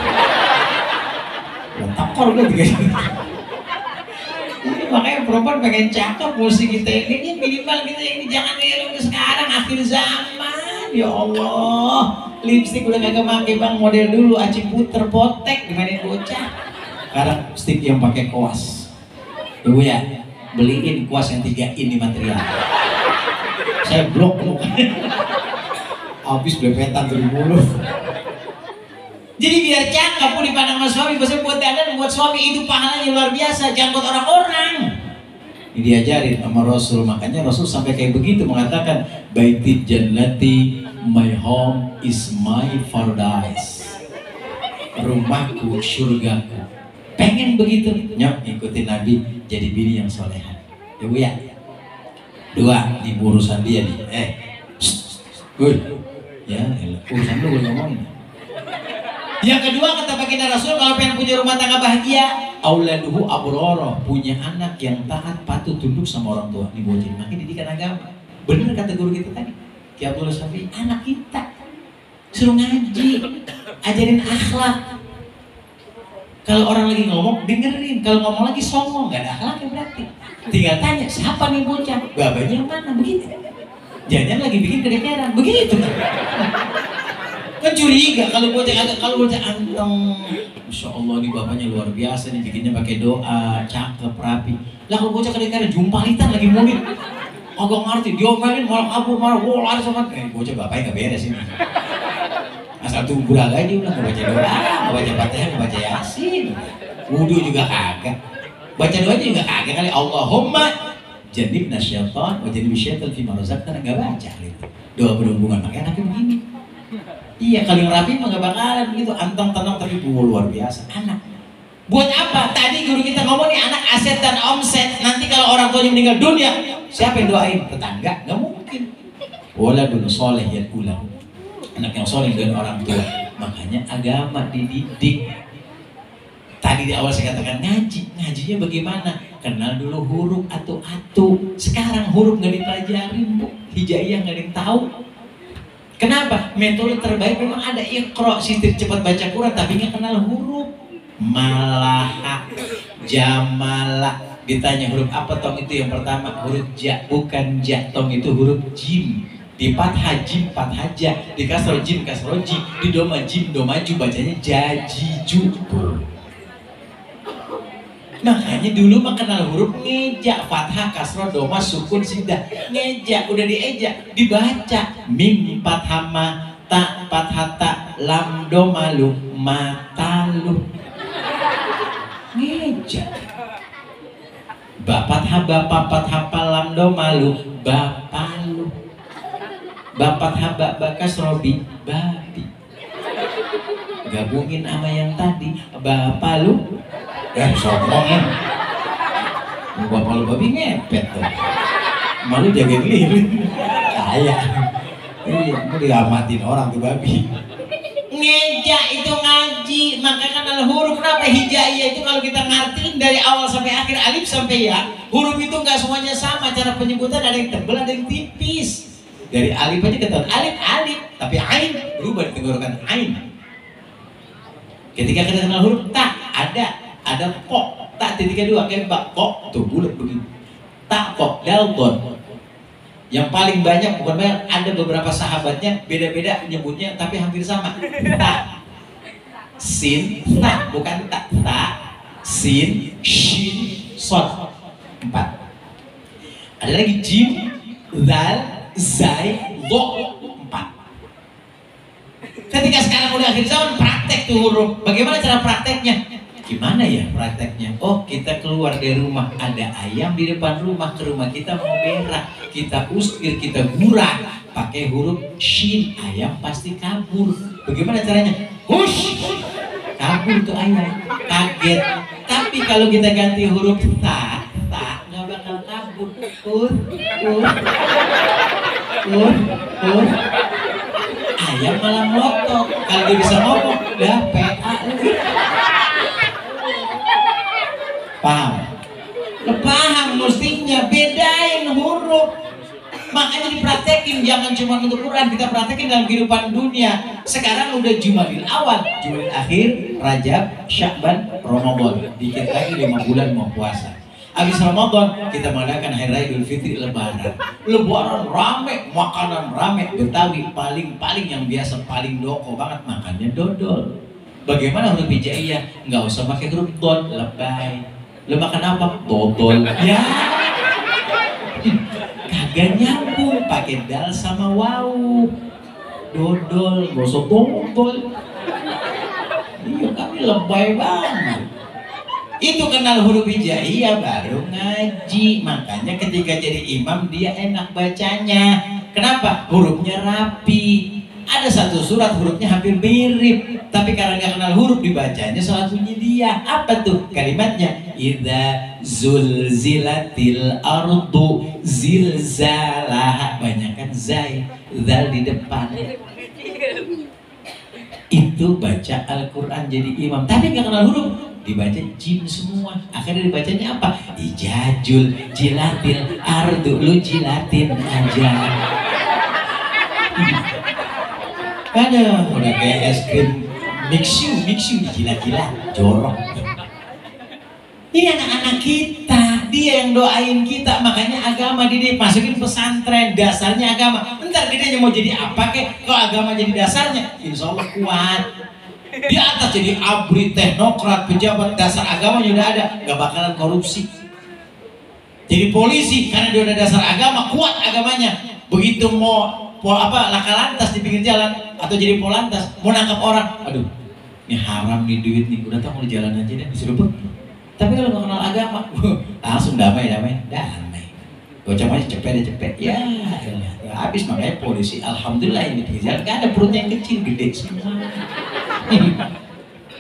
Takor gue 3 juta. Ini makanya perempuan pengen cakep, mesti kita ini minimal kita ini jangan niru sekarang akhir zaman. Ya Allah, lipstik udah kagak pakai bang, model dulu aci puter potek dimainin bocah. Sekarang stick yang pakai kuas. Ibu ya, beliin kuas yang 3 ini material. Saya blok habis belepetan dari mulut. Jadi biar cakep pun dipandang sama suami, biasanya buat dandan buat suami itu pahalanya luar biasa, jangan buat orang-orang. Ini diajarin sama Rasul, makanya Rasul sampai kayak begitu mengatakan, baiti jannati, my home is my paradise. Rumahku, surgaku. Pengen begitu, nyok ikutin Nabi, jadi bini yang soleha. Ya Bu ya. 2, di urusan dia nih. Ya, urusan lu gue ngomongin. Yang kedua kata baginda Rasul, kalau pengen punya rumah tangga bahagia, auladuhu abroroh, punya anak yang taat patuh tunduk sama orang tua. Ini bocil, makanya didikan agama. Bener kata guru kita tadi, Ki Abdullah Syafi'i, anak kita suruh ngaji, ajarin akhlak. Kalau orang lagi ngomong, dengerin. Kalau ngomong lagi songong, gak ada akhlaknya berarti. Tinggal tanya, siapa nih bocah? Babanya yang mana? Begitu. Jangan lagi bikin kedekeran, begitu kan? Kan curiga kalau bocah anteng. Masya Allah nih bapaknya luar biasa nih, bikinnya pakai doa, cakep, rapi. Lah kalau bocah kedekeran, jumpalitan lagi murid. Agak ngerti, diomelin malah kabur, malah lari sama. Bocah bapaknya gak beres ini. Asal tunggu aja udah nggak baca doa, nggak baca Fatihah, nggak baca Yasin, wudu juga kagak, baca doa juga kagak kali. Allahumma jannibna syaitan wa jannib syaitan fima razaqtana, nggak baca gitu. Doa berhubungan pakai anaknya begini. Iya kali rapi mah nggak bakalan begitu, anteng tenang tapi luar biasa anak. Buat apa? Tadi guru kita ngomong nih, anak aset dan omset. Nanti kalau orang tuanya meninggal dunia, siapa yang doain? Tetangga? Nggak mungkin. Waladun soleh ya ulang. Anak yang soleh dengan orang tua. Makanya agama dididik. Tadi di awal saya katakan ngaji. Ngajinya bagaimana? Kenal dulu huruf atu-atu. Sekarang huruf nggak dipelajarin, Bu. Hijaiyah nggak ada yang tahu. Kenapa? Metode terbaik memang ada Iqra, sistem cepat baca Quran, tapi nggak kenal huruf. Malaha, jamala. Ditanya huruf apa tong itu yang pertama? Huruf ja, bukan ja. Tong itu huruf jim. Di fathah jim, fathah ja. Di kasroh jim, kasroh ji. Di doma jim, domaju. Bacanya jajiju. Makanya dulu mah kenal huruf ngeja. Fathah, kasroh, doma, sukun, sidah. Ngeja, udah dieja, dibaca. Mim, fathah, ma, ta, fathah, ta, lam, doma, lu, mata, lu. Ngeja. Bapat haba papat hapalam do malu bapalu. Bapat haba bakas robi babi. Gabungin sama yang tadi bapalu. Sombong. Bapalu babi ngepet tuh. Malu jaga lilin. Kayak. Mau diamatin orang tuh babi. Ngeja itu ngaji, maka kenal huruf. Kenapa hijaiyah itu kalau kita ngertiin dari awal sampai akhir, alif sampai ya, huruf itu nggak semuanya sama cara penyebutan, ada yang tebal, ada yang tipis. Dari alif aja kita alif alif, tapi ain berubah di tenggorokan ain. Ketika kita kenal huruf tak ada kok, tak titiknya dua kayak bak kok tuh bulat begini. Tak kok dalton. Yang paling banyak, bukan banyak, ada beberapa sahabatnya beda-beda nyebutnya tapi hampir sama. Ta, sin, ta, bukan tak, ta, sin, shin, sod. 4. Ada lagi jim, zal, zai, do. 4. Ketika sekarang udah akhir zaman, praktek tuh huruf. Bagaimana cara prakteknya? Gimana ya prakteknya? Oh, kita keluar dari rumah, ada ayam di depan rumah, ke rumah kita mau berak, kita usir, kita gurah pakai huruf shin, ayam pasti kabur. Bagaimana caranya? Hush, kabur tuh ayam, kaget. Tapi kalau kita ganti huruf ta nggak bakal kabur. Ayam malah melotot. Kalau dia bisa ngomong, udah PA. Paham? Paham mestinya, bedain huruf. Makanya dipraktekin, jangan cuma untuk Quran, kita praktekin dalam kehidupan dunia. Sekarang udah Jumadil awal, Jumadil akhir, Rajab, Syakban, Ramadan. Dikit lagi 5 bulan mau puasa. Habis Ramadan kita mengadakan Hari Raya Idul Fitri, Lebaran. Lebaran rame, makanan rame. Betawi paling yang biasa paling doko banget makannya dodol. Bagaimana huruf hijaiyah? Nggak usah pakai huruf don, lebay. Lo makan apa? Dodol. Ya. Kagak nyambung, pakai dal sama waw. Dodol, gosok dodol. Iya, kami lebay banget. Itu kenal huruf hijaiyah baru ngaji. Makanya ketika jadi imam dia enak bacanya. Kenapa? Hurufnya rapi. Ada satu surat hurufnya hampir mirip, tapi karena nggak kenal huruf dibacanya salah bunyi dia. Apa tuh kalimatnya? Idza zulzilatil ardu zilzalaha. Banyakan zai, zal di depan. Itu baca Al-Quran jadi imam, tapi nggak kenal huruf, dibaca jim semua. Akhirnya dibacanya apa? Ijajul jilatil ardu, lu jilatin aja. Aduh, udah kayak es krim mixu gila-gila, jorok. Ini anak-anak kita, dia yang doain kita. Makanya agama didik, masukin pesantren, dasarnya agama. Bentar gedenya mau jadi apa kek? Kalau agama jadi dasarnya, insya Allah kuat. Di atas jadi abri, teknokrat, pejabat, dasar agamanya udah ada, gak bakalan korupsi. Jadi polisi karena dia udah dasar agama, kuat agamanya. Begitu mau laka lantas di pinggir jalan atau jadi polantas mau nangkap orang, aduh ini haram nih duit nih, udah tau mau di jalan aja deh, disuruh bek. Tapi kalau nggak kenal agama langsung damai gocap aja cepet ya habis. Makanya polisi alhamdulillah ini di jalan nggak ada perutnya yang kecil, gede semua.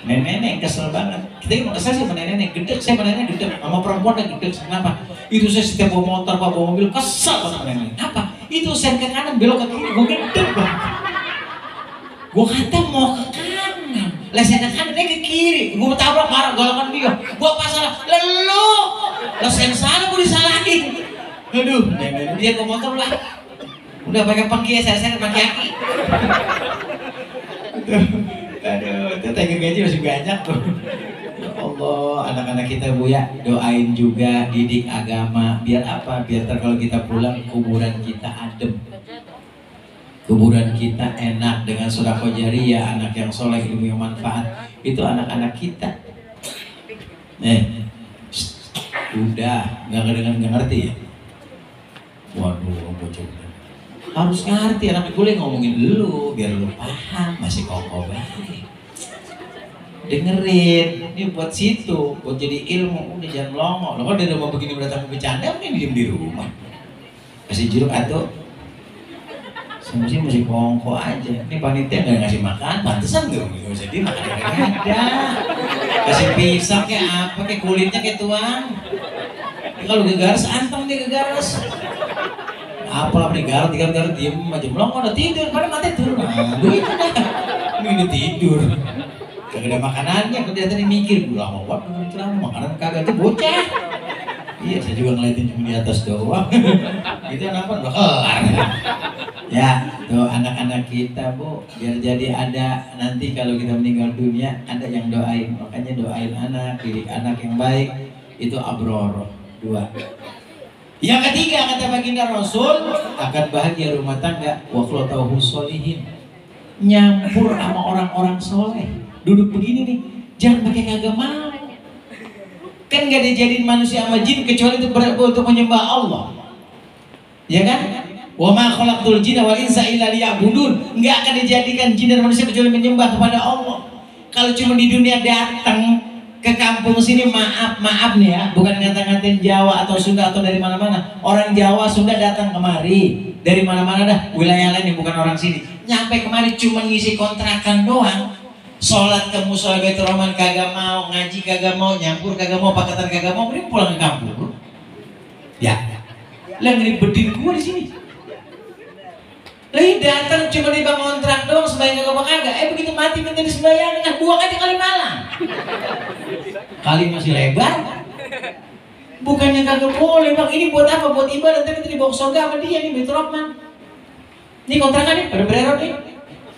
Nenek kesel banget. Kita mau kesel sih sama nenek, gedek saya sama nenek gedek, sama perempuan yang gedek. Kenapa? Itu saya setiap bawa motor, bawa mobil kesel sama nenek. Apa? Itu sen ke kanan belok ke kiri, gue gedek banget. Gue kata mau ke kanan, lah sen ke kanan dia ke kiri, gue tabrak marah golakan dia. Gue pas salah, lalu, lah sen sana gue disalahin. Aduh, nenek dia ke motor lah. Udah pakai pengki, saya pakai aki. Aduh, itu tiger gaji masih banyak tuh. Ya Allah, anak-anak kita Bu ya, doain juga, didik agama. Biar apa? Biar kalau kita pulang, kuburan kita adem. Kuburan kita enak dengan sedekah jariyah, anak yang soleh, ilmu yang manfaat. Itu anak-anak kita. Udah, nggak ngerti ya? Waduh, bocor. Harus ngerti, anak gue ngomongin dulu biar lu paham, masih kokoh banget. Dengerin, ini buat situ, buat jadi ilmu, udah jangan melongo. Lo kalau di rumah begini berdatang bercanda, mending diem di rumah. Kasih jeruk atau masih kongko aja. Ini panitia nggak ngasih makan, pantesan nggak bisa dimakan, nggak ada. Kasih pisang kayak apa, kayak kulitnya kayak tuang. Kalau gegaras, anteng dia gegaras. Apalah nih garut diem aja melongo udah tidur, pada mati turun. Aduh itu dah, ini udah tidur. Kagak ada makanannya, kelihatan mikir, gue lama banget celana makanan kagak tuh bocah. Iya, saya juga ngeliatin cuma di atas doang. Itu kenapa udah kelar. Ya, tuh anak-anak kita Bu, biar jadi ada nanti kalau kita meninggal dunia ada yang doain. Makanya doain anak, didik anak yang baik itu abroro. 2. Yang ketiga kata baginda Rasul, akan bahagia rumah tangga wa khulatahu sholihin. Nyampur sama orang-orang soleh. Duduk begini nih, jangan pakai kagak mau. Kan gak dijadiin manusia sama jin kecuali untuk menyembah Allah. Ya kan? Wa ma khalaqtul jinna wal insa illa liya'budun. Enggak akan dijadikan jin dan manusia kecuali menyembah kepada Allah. Kalau cuma di dunia datang ke kampung sini, maaf nih ya, bukan ngata-ngatain Jawa atau Sunda atau dari mana-mana. Orang Jawa Sunda datang kemari dari mana-mana dah, wilayah lain yang bukan orang sini. Nyampe kemari cuma ngisi kontrakan doang. Sholat ke musola Baitur Rahman kagak mau, ngaji kagak mau, nyampur kagak mau, pakatan kagak mau, mending pulang ke kampung. Ya, lah ngeribetin gua di sini. Lah datang cuma di bang kontrak doang, sembahyang kagak. Begitu mati minta disembahyang, kan buang aja kali malang. Kali masih lebar. Bukannya kagak boleh bang, ini buat apa? Buat ibadah, tapi nanti dibawa ke surga sama dia nih, Baitur Rahman. Ini kontrakan nih, pada bererot nih.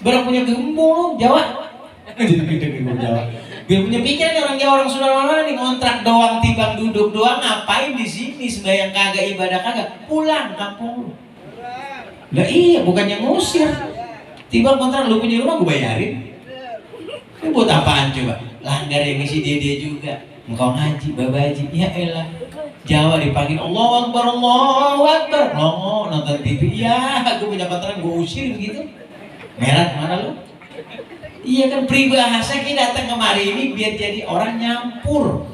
Barang punya gembung Jawa. Biar punya pikiran nih orang Jawa, orang Sunda, mana nih kontrak doang, timbang duduk doang, ngapain di sini sembahyang kagak, ibadah kagak, pulang kampung. Lah iya, bukannya ngusir. Timbang kontrak lu punya rumah gue bayarin. Ini buat apaan coba? Langgar yang ngisi dia juga. Engkau ngaji, babaji, ya elah. Jawa dipanggil Allahu Akbar, Allahu Akbar. Nonton TV, ya gue punya kontrak gue usir begitu. Merah mana lu? Iya kan, peribahasa kita datang kemari ini biar jadi orang nyampur.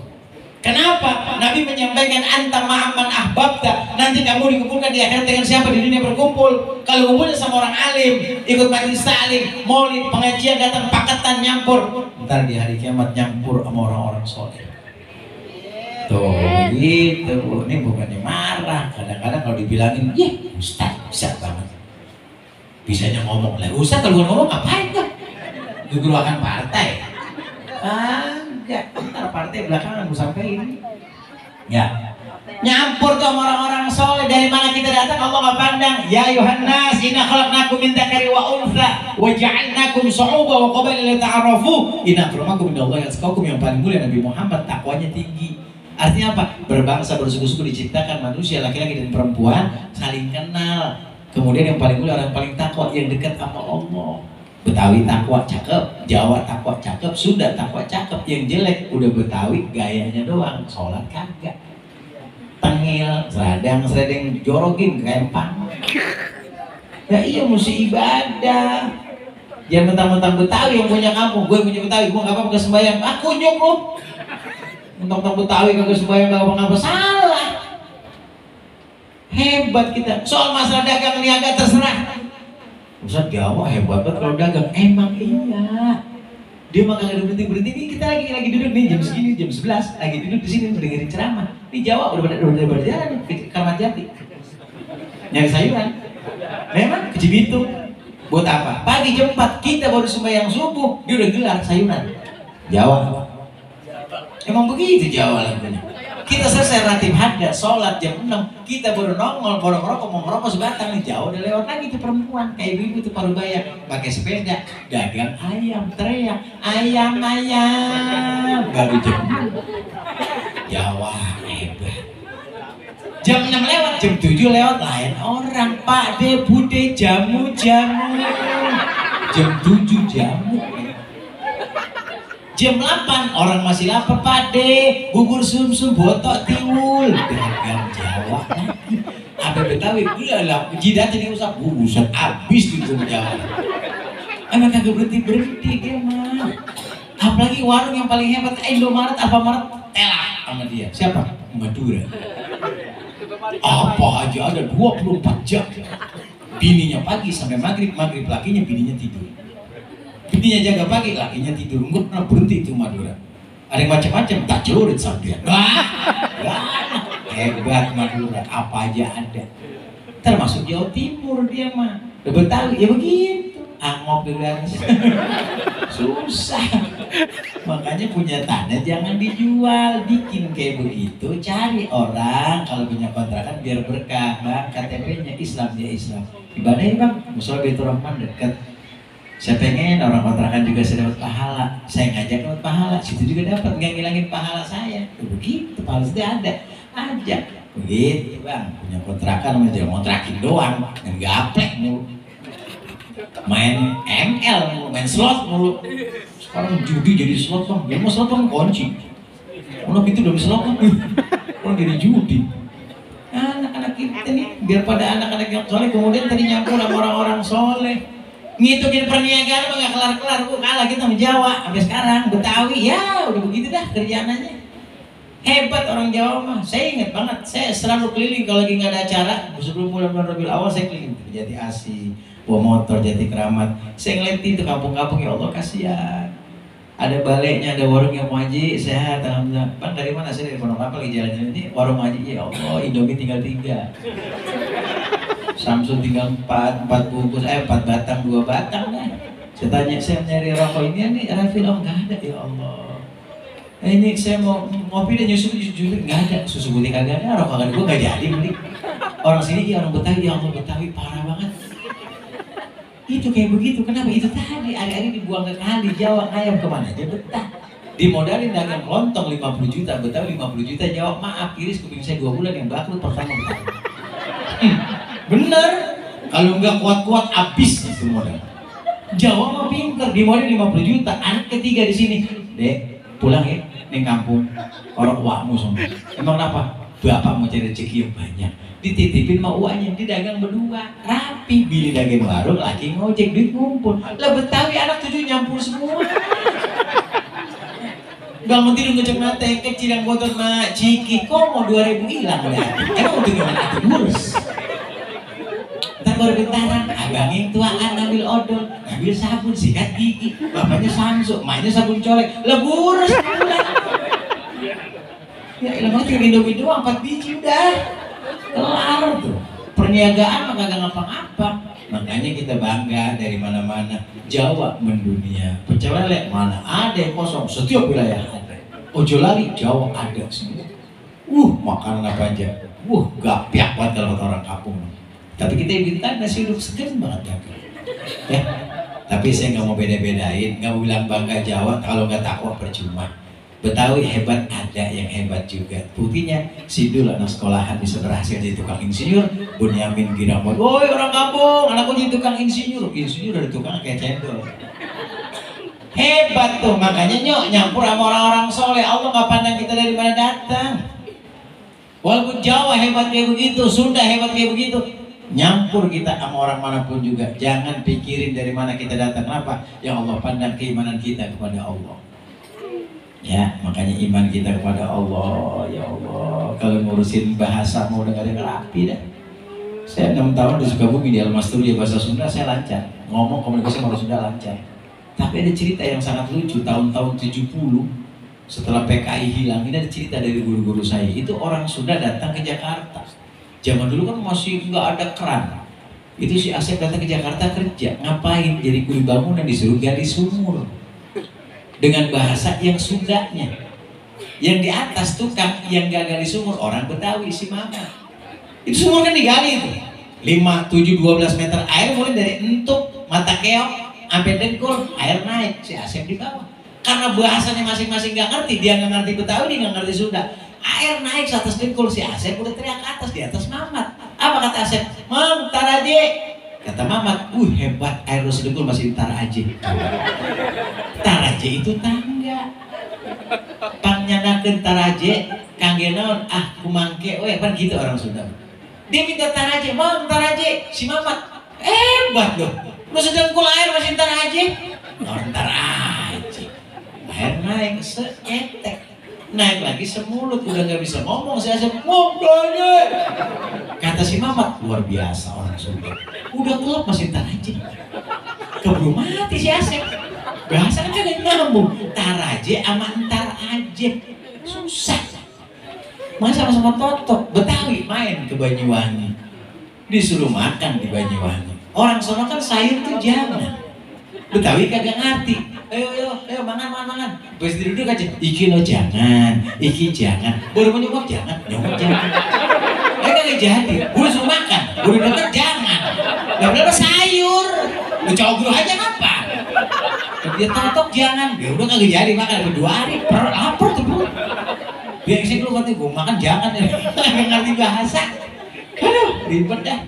Kenapa? Nabi menyampaikan anta ma'aman ahbabta. Nanti kamu dikumpulkan di akhirat dengan siapa di dunia berkumpul. Kalau kumpulnya sama orang alim, ikut majelis ta'lim, maulid, pengajian, datang paketan nyampur. Ntar di hari kiamat nyampur sama orang-orang soleh. Tuh gitu. Ini bukannya marah. Kadang-kadang kalau dibilangin, Ustaz, bisa banget. Bisanya ngomong lah. Ustaz kalau ngomong ngapain tuh? Geruakan partai. Enggak, ntar partai belakangan gue sampein. Ya, nyampur tuh sama orang-orang soleh. Dari mana kita datang Allah nggak pandang. Ya Yohanes, inna khalaqnakum min dzakari wa untha wa ja'alnakum syu'uban wa qabaila lita'arafu. Inna akramakum indallahi atqakum. Yang paling mulia Nabi Muhammad, takwanya tinggi. Artinya apa? Berbangsa bersuku-suku diciptakan manusia laki-laki dan perempuan saling kenal. Kemudian yang paling mulia orang paling takwa yang dekat sama Allah. Betawi takwa cakep, Jawa takwa cakep, Sunda takwa cakep. Yang jelek udah Betawi gayanya doang, sholat kagak. Tengil, seradang jorogin kayak empang. Ya iya mesti ibadah. Jangan mentang-mentang Betawi yang punya kamu, gue punya Betawi, gue nggak apa-apa sembahyang. Aku nyok lo. Mentang-mentang Betawi kagak sembahyang nggak apa-apa, salah. Hebat kita. Soal masalah dagang niaga terserah. Ustaz Jawa hebat banget kalau dagang. Emang iya. Dia mah kagak berhenti. Ini kita lagi duduk nih jam segini, jam 11 lagi duduk di sini mendengarin ceramah. Di Jawa udah berjalan nih ke Kramat Jati. Nyari sayuran. Memang ke Cibitung. Buat apa? Pagi jam 4 kita baru sembahyang subuh, dia udah gelar sayuran. Jawa. Emang begitu Jawa lagunya. Kita selesai ratib hadas, sholat jam 6, kita baru nongol, baru ngerokok, mau ngerokok sebatang nih, jauh udah lewat lagi tuh perempuan, kayak ibu tuh Parubaya, pakai sepeda, dagang ayam, teriak, ayam, baru jam 6. Jawa hebat. Jam 6 lewat, jam 7 lewat, lain orang, Pak De, Bude, jamu. Jam 7 jamu. Jam 8 orang masih lapar, Pak De, bubur sumsum, botok tiwul, dagang Jawa lagi. Apa Betawi, lah jidatnya diusap, buset abis di Jawa. Emang kagak berhenti dia mah. Apalagi warung yang paling hebat, Indomaret, Alfamaret, telak sama dia. Siapa? Madura. Apa aja ada 24 jam. Bininya pagi sampai maghrib lakinya bininya tidur. Bininya jaga pagi, lakinya tidur. Enggak pernah berhenti itu Madura. Ada yang macam-macam, tak celurit sampai. Wah, hebat Madura, apa aja ada. Termasuk Jawa Timur dia mah. Udah Betawi, ya begitu. Angop gegaris. Susah. Makanya punya tanah jangan dijual, bikin kayak begitu. Cari orang kalau punya kontrakan biar berkah, Bang. KTP-nya Islam, dia Islam. Ibadahnya Bang, Musola Baitur Rahman dekat. Saya pengen orang kontrakan juga saya dapat pahala. Saya ngajak dapat pahala, situ juga dapat, nggak ngilangin pahala saya. Begitu, pahala itu ada. Ajak. Begitu Bang, punya kontrakan jangan kontrakin doang, yang gaplek mulu. Main ML mulu, main slot mulu. Sekarang judi jadi slot Bang, dia mau slot Bang kunci. Orang itu udah bisa slot Bang, orang jadi judi. Anak-anak kita nih, biar pada anak-anak yang soleh kemudian tadi nyampur sama orang-orang soleh. Ngitungin perniagaan mah gak kelar-kelar, kalah kita sama Jawa sampai sekarang. Betawi ya udah begitu dah kerjaannya. Hebat orang Jawa mah. Saya ingat banget, saya selalu keliling kalau lagi nggak ada acara. Sebelum bulan Rabiul Awal saya keliling Jati Asih, bawa motor Jati Kramat. Saya ngeliat itu kampung-kampung, ya Allah kasihan. Ada baliknya, ada warung yang mau haji, sehat, alhamdulillah. Bang dari mana? Saya dari Pondok Kelapa lagi jalan-jalan ini, warung haji, ya Allah, Indomie tinggal 3. Samsul tinggal 4 bungkus, 4 batang, 2 batang dah. Saya tanya, saya nyari rokok ini nih, refill, oh nggak ada, ya Allah. Ini saya mau ngopi dan nyusu nggak ada, susu putih kagak ada, rokok kan gue nggak jadi beli. Orang sini, ya orang Betawi, ya Allah Betawi parah banget. Itu kayak begitu, kenapa? Itu tadi, hari-hari dibuang ke kali, Jawa, ayam kemana aja betah. Dimodalin dagang lontong 50 juta, Betawi 50 juta, jawab maaf, iris kuping saya 2 bulan yang bangkrut pertama Betawi. Bener, kalau nggak kuat-kuat abis itu modal. Jawa mah pinter, dimodalin 50 juta, anak ketiga di sini. Dek, pulang ya, nih kampung, orang wakmu semua. Emang kenapa? Bapak mau cari rezeki yang banyak. Dititipin mau uangnya, didagang berdua, rapi, bini dagang warung, laki ngojek, duit ngumpul. Lah Betawi anak 7 nyampur semua. Bangun tidur ngecek mata yang kecil yang botol mah ciki, kok mau 2000 hilang udah. Emang untuk gimana itu ngurus? Ntar baru bentaran, abangnya yang tuaan ngambil odol, ngambil sabun, sikat gigi, bapaknya samsu, mainnya sabun colek, lah burus pulang. Ya ilang tinggal Indomie doang 4 biji udah. Kelar tuh, perniagaan mah kagak ngapa-ngapa. Makanya kita bangga dari mana-mana. Jawa mendunia, pecel lele mana ada yang kosong, setiap wilayah ada. Ojo lali Jawa ada semua. Makanan apa aja, gapiak banget kalau kata orang kampung. Tapi kita bintang nasi uduk segar banget ya. Tapi saya nggak mau beda-bedain, nggak mau bilang bangga Jawa kalau nggak takwa percuma. Betawi hebat, ada yang hebat juga. Buktinya Sidul anak sekolahan bisa berhasil jadi tukang insinyur. Bunyamin Giramon, woi orang kampung, anakku jadi tukang insinyur. Insinyur dari tukang kayak cendol. Hebat tuh, makanya nyok nyampur sama orang-orang soleh. Allah nggak pandang kita dari mana datang. Walaupun Jawa hebat kayak begitu, Sunda hebat kayak begitu, nyampur kita sama orang manapun juga. Jangan pikirin dari mana kita datang. Kenapa? Ya Allah pandang keimanan kita kepada Allah. Ya, makanya iman kita kepada Allah, ya Allah. Kalau ngurusin bahasa mau dengerin rapi dah. Saya 6 tahun di Sukabumi di Almastur, dia bahasa Sunda saya lancar. Ngomong komunikasi sama Sunda lancar. Tapi ada cerita yang sangat lucu tahun-tahun 70 setelah PKI hilang. Ini ada cerita dari guru-guru saya. Itu orang Sunda datang ke Jakarta. Zaman dulu kan masih nggak ada keran. Itu si Asep datang ke Jakarta kerja. Ngapain? Jadi kuli bangunan, disuruh gali sumur. Dengan bahasa yang Sundanya. Yang di atas tukang yang gak gali sumur orang Betawi, si Mama. Itu sumur kan digali itu 5, 7, 12 meter. Air mulai dari entuk, mata keok, sampai dengkul. Air naik, si Asep di bawah. Karena bahasanya masing-masing gak ngerti. Dia gak ngerti Betawi, dia gak ngerti Sunda. Air naik ke atas dengkul, si Asep udah teriak ke atas, di atas Mamat. Apa kata Asep? Mam, tar aja. Kata Mamat, hebat, air lu sedengkul masih tar aja. Tar aja itu tangga. Pangnyanakeun tar aja, kangge naon, kumangke, kan gitu orang Sunda. Dia minta tar aja, Mam, tar aja. Si Mamat, hebat loh. Lu sedengkul air masih tar aja. Tar aja. Air naik seetek. Naik lagi semulut, udah gak bisa ngomong. Saya ngomongnya kata si Mamat, luar biasa orang Sunda. Udah kelop masih tar aja. Keburu mati si Asep. Bahasa kan kagak nyambung. Tar aja sama entar aja. Susah. Masa sama totok Betawi main ke Banyuwangi, disuruh makan di Banyuwangi. Orang sono kan sayur tuh jangan. Betawi kagak ngerti. Ayo, mangan. Terus duduk aja. Iki lo jangan, iki jangan. Baru mau nyokap jangan. Kagak jadi. Gue suruh makan, gue deket jangan. Gak berapa sayur. Lu cogro aja apa? Dia totok jangan. Ya udah kagak jadi makan. 2 hari lapar tuh bro. Biasanya lu ngerti gue makan jangan. Gak ngerti bahasa. Aduh, ribet dah.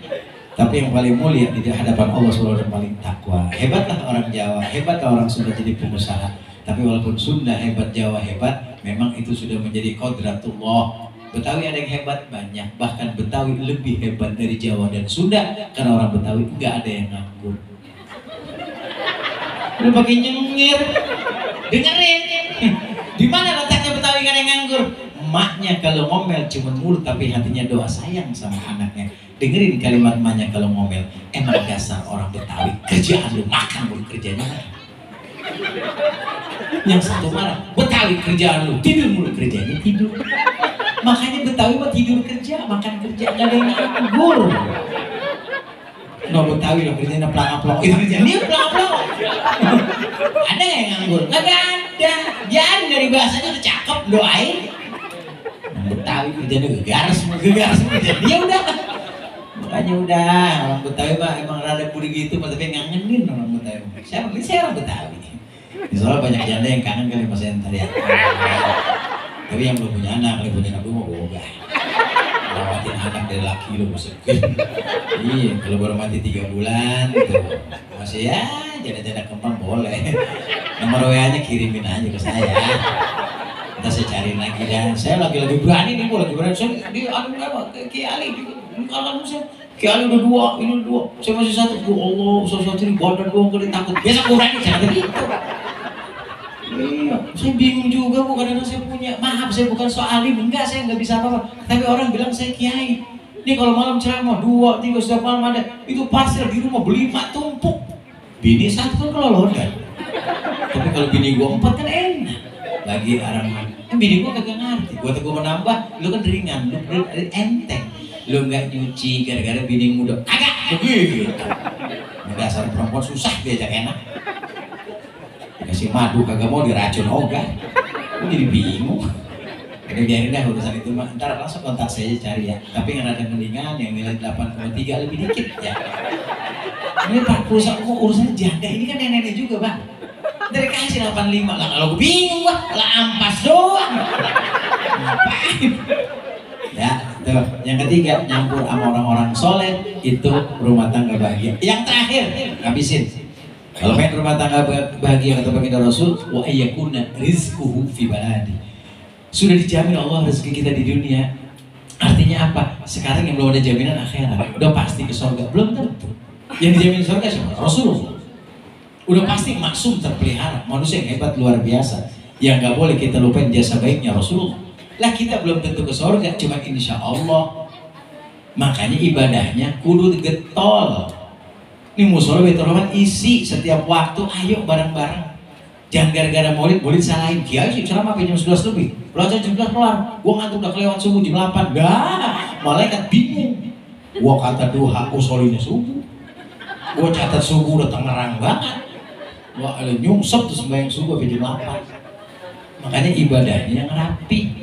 Tapi yang paling mulia di hadapan Allah SWT dan paling takwa. Hebatlah orang Jawa, hebatlah orang Sunda jadi pengusaha. Tapi walaupun Sunda hebat, Jawa hebat, memang itu sudah menjadi qadratullah. Betawi ada yang hebat banyak, bahkan Betawi lebih hebat dari Jawa dan Sunda. Karena orang Betawi nggak ada yang nganggur. Lu pakai nyengir, dengerin. Di mana letaknya Betawi nggak ada yang nganggur? Emaknya kalau ngomel cuma mulut tapi hatinya doa sayang sama anaknya. Dengerin kalimat emaknya kalau ngomel. Emang dasar orang Betawi, kerjaan lu makan mulu kerjanya. Yang satu marah, Betawi kerjaan lu tidur mulu kerjanya tidur. Makanya Betawi mah tidur kerja, makan kerja, gak ada yang nganggur. No Betawi lo kerjanya pelang-pelang, itu kerjaan dia pelang-pelang. Ada yang nganggur? Gak ada. Jangan dari bahasanya udah cakep, doain. Betawi kerjanya gegaras kerjaan dia udah. Makanya udah orang Betawi mah emang rada budi gitu, tapi ngangenin orang Betawi. Saya orang Betawi. Soalnya banyak janda yang kangen kali mas Enter ya. Tapi yang belum punya anak gue mau boga. Rawatin anak dari laki lo masukin. Iya, kalau baru mati 3 bulan tuh masih ya janda-janda kembang boleh. Nomor WA-nya kirimin aja ke saya. Ntar saya cariin lagi dan saya lagi berani nih, lagi berani. Saya di apa? Ki Ali kalau saya Ki Ali udah 2, ini 2. Saya masih 1. Ya Allah, satu ini badan doang kali takut. Biasa kurang jangan begitu. Iya, saya bingung juga bu, kadang saya punya. Maaf, saya bukan soal alim, enggak, saya nggak bisa apa-apa. Tapi orang bilang saya kiai. Ini kalau malam ceramah 2, 3 setiap malam ada. Itu parcel di rumah beli 4 tumpuk. Bini 1 kan kelolodan. Tapi kalau bini gua 4 kan enak. Lagi arangan. Bini gua kagak ngerti. Gua tegur menambah, lu kan ringan, lu enteng. Lu nggak nyuci gara-gara bini muda. Kagak begitu. Dasar perempuan susah diajak enak. Dikasih madu kagak mau, diracun ogah. Lu jadi bingung. Udah biarin dah urusan itu mah. Ntar langsung kontak saya cari ya. Tapi yang ada mendingan yang nilai 8,3 lebih dikit ya. Ini Pak perusahaan urusan janda ini kan nenek-nenek juga bang. Dari kasih 85 lah, kalau gue bingung lah ampas doang. Ngapain? Ya, tuh. Yang ketiga, nyampur sama orang-orang soleh itu rumah tangga bahagia. Yang terakhir, habisin. Kalau main rumah tangga bahagia kata baginda Rasul, wa ayyakuna rizquhu fi baladi. Sudah dijamin Allah rezeki kita di dunia. Artinya apa? Sekarang yang belum ada jaminan akhirat, udah pasti ke surga, belum tentu. Yang dijamin surga siapa? Rasulullah. Udah pasti maksum terpelihara, manusia yang hebat luar biasa. Yang nggak boleh kita lupain jasa baiknya Rasulullah. Lah kita belum tentu ke surga, cuma insya Allah. Makanya ibadahnya kudu getol. Ini musola Baitur Rahman isi setiap waktu, ayo bareng-bareng. Jangan gara-gara maulid salahin. Kiai sih ceramah jam 11 lebih. Belajar jam 11 kelar. Gua ngantuk udah kelewat subuh jam 8. Gak, malaikat bingung. Gua kata duha usolnya subuh. Gua catat subuh udah tengerang banget. Gua nyungsep tuh sembahyang subuh jam 8. Makanya ibadahnya yang rapi.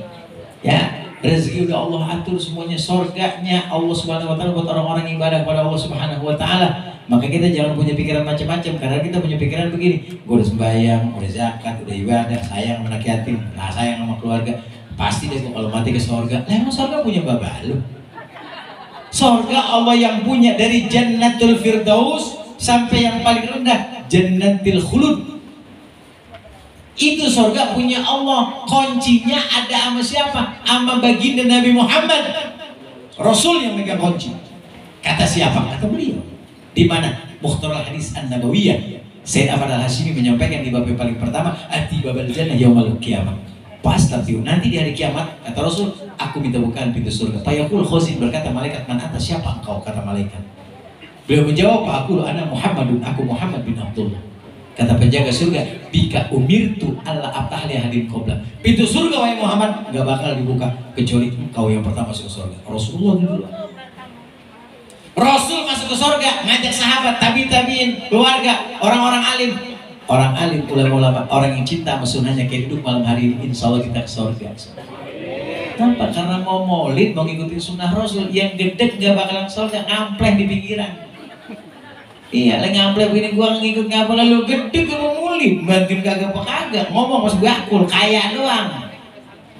Ya, rezeki udah Allah atur semuanya, surganya Allah Subhanahu wa taala buat orang-orang ibadah kepada Allah Subhanahu wa taala. Maka kita jangan punya pikiran macam-macam, karena kita punya pikiran begini, gue udah sembahyang, udah zakat, udah ibadah, sayang sama anak yatim, nah sayang sama keluarga, pasti deh kalau mati ke surga. Lah emang surga punya babalu? Surga Allah yang punya, dari Jannatul Firdaus sampai yang paling rendah Jannatil Khulud. Itu surga punya Allah, kuncinya ada sama siapa? Sama baginda Nabi Muhammad, Rasul yang megang kunci. Kata siapa? Kata beliau. Di mana? Mukhtarul Hadis An-Nabawiyah. Sayyid Ahmad Al-Hashimi menyampaikan di bab yang paling pertama, ati babal jannah yaumal qiyamah. Pas tapi nanti di hari kiamat, kata Rasul, aku minta bukaan pintu surga. Fayaqul khazin, berkata malaikat, man anta, siapa engkau? Kata malaikat. Beliau menjawab, aku ana Muhammadun, aku Muhammad bin Abdullah. Kata penjaga surga, bika umirtu alla aftahli hadin qabla. Pintu surga wahai Muhammad enggak bakal dibuka kecuali engkau yang pertama masuk ke surga. Rasulullah dulu. Rasul masuk ke surga, ngajak sahabat, tabiin, keluarga, orang-orang alim. Orang alim, ulama-ulama, orang yang cinta sama sunnahnya kayak hidup malam hari ini, insya Allah kita ke surga. Kenapa? Karena mau maulid, mau ngikutin sunnah Rasul. Yang gede gak bakalan surga, ngampleh di pinggiran. Iya, lagi ngampleh begini, gua ngikut ngapa lalu gede ke mau maulid, bantuin kagak kagak, ngomong mas bakul, kaya doang.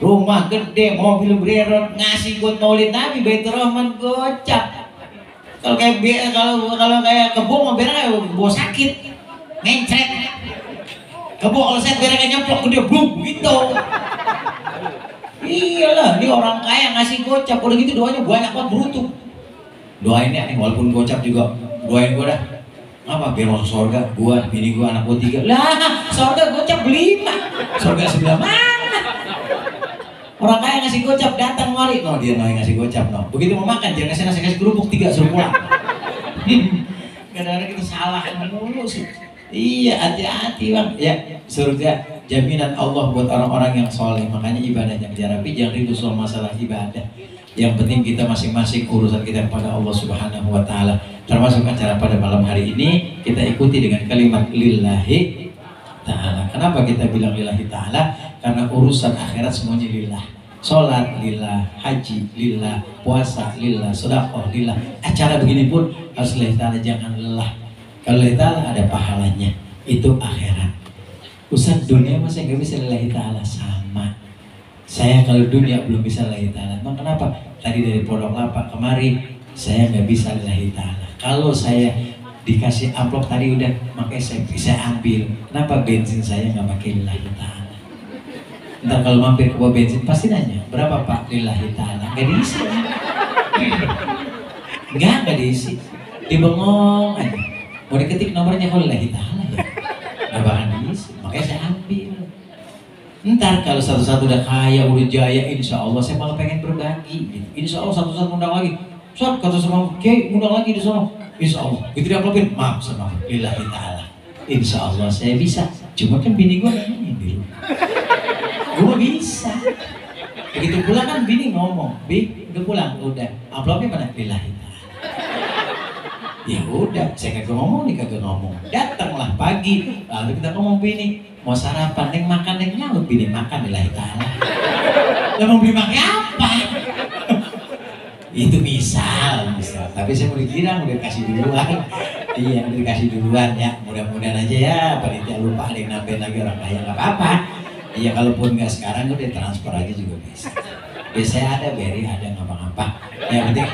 Rumah gede, mobil bererot, ngasih buat maulid Nabi, Baitur Rahman gocap. Kalau kayak kalau kayak kebo mau berak kayak bawa sakit, ngencret. Kebo kalau saya berak kayak nyemplok gede bluk gitu. Iyalah, ini orang kaya ngasih gocap, udah gitu doanya banyak banget beruntung. Doain ya nih, walaupun gocap juga doain gua dah. Apa biar masuk surga? Gua, bini gua, anak gua 3. Lah, surga gocap 5. Surga sebelah mana? Orang kaya ngasih gocap datang mari, no dia yang ngasih gocap no. Begitu mau makan jangan kasih kerupuk 3 suruh pulang. Kadang-kadang kita salah mulu sih. Iya, hati-hati bang. Ya, surga jaminan Allah buat orang-orang yang soleh. Makanya ibadahnya dijarapi, jangan ribut soal masalah ibadah. Yang penting kita masing-masing urusan kita kepada Allah Subhanahu wa taala. Termasuk acara pada malam hari ini kita ikuti dengan kalimat lillahi ta'ala. Kenapa kita bilang lillahi ta'ala? Karena urusan akhirat semuanya lillah. Sholat lillah, haji lillah, puasa lillah, sedekah lillah. Acara begini pun harus lillahi ta'ala, jangan lelah. Kalau lillahi ta'ala ada pahalanya, itu akhirat. Urusan dunia masa nggak bisa lillahi ta'ala, sama. Saya kalau dunia belum bisa lillahi ta'ala. Emang kenapa? Tadi dari Pondok Lapa kemari saya nggak bisa lillahi ta'ala. Kalau saya dikasih amplop tadi udah, makanya saya bisa ambil. Kenapa bensin saya nggak pakai lillahi ta'ala? Ntar kalau mampir ke bawah bensin pasti nanya, berapa pak? Lillahi ta'ala. Nggak diisi. Nggak diisi. Dibengong aja. Mau diketik nomornya kalau lillahi ta'ala ya. Nggak bakal diisi. Makanya saya ambil. Ntar kalau satu-satu udah kaya, udah jaya, insya Allah saya malah pengen berbagi. Gitu. Insya Allah satu-satu undang lagi. Soal kata sama Kiai undang lagi di sana. Insya Allah. Itu dia amplopin. Maaf sama lillahi ta'ala. Insya Allah saya bisa. Cuma kan bini gue nanya di rumah. Gue bisa. Begitu pulang kan bini ngomong, Bi, udah pulang, udah. Amplopnya mana? Lillahi ta'ala. Ya udah, saya kagak ngomong, nih kagak ngomong. Datanglah pagi, lalu kita ngomong bini, mau sarapan, neng makan, neng nyaut, bini makan lillahi ta'ala. Lah mau beli makan apa? Itu misal. Tapi saya mau dikira, udah kasih duluan. Iya, udah dikasih duluan ya. Mudah-mudahan aja ya, panitia lupa ada yang nambahin lagi orang kaya, nggak apa-apa. Iya, kalaupun nggak sekarang udah transfer aja juga bisa. Biasanya ada, beri ada, ngapa-ngapa. Yang penting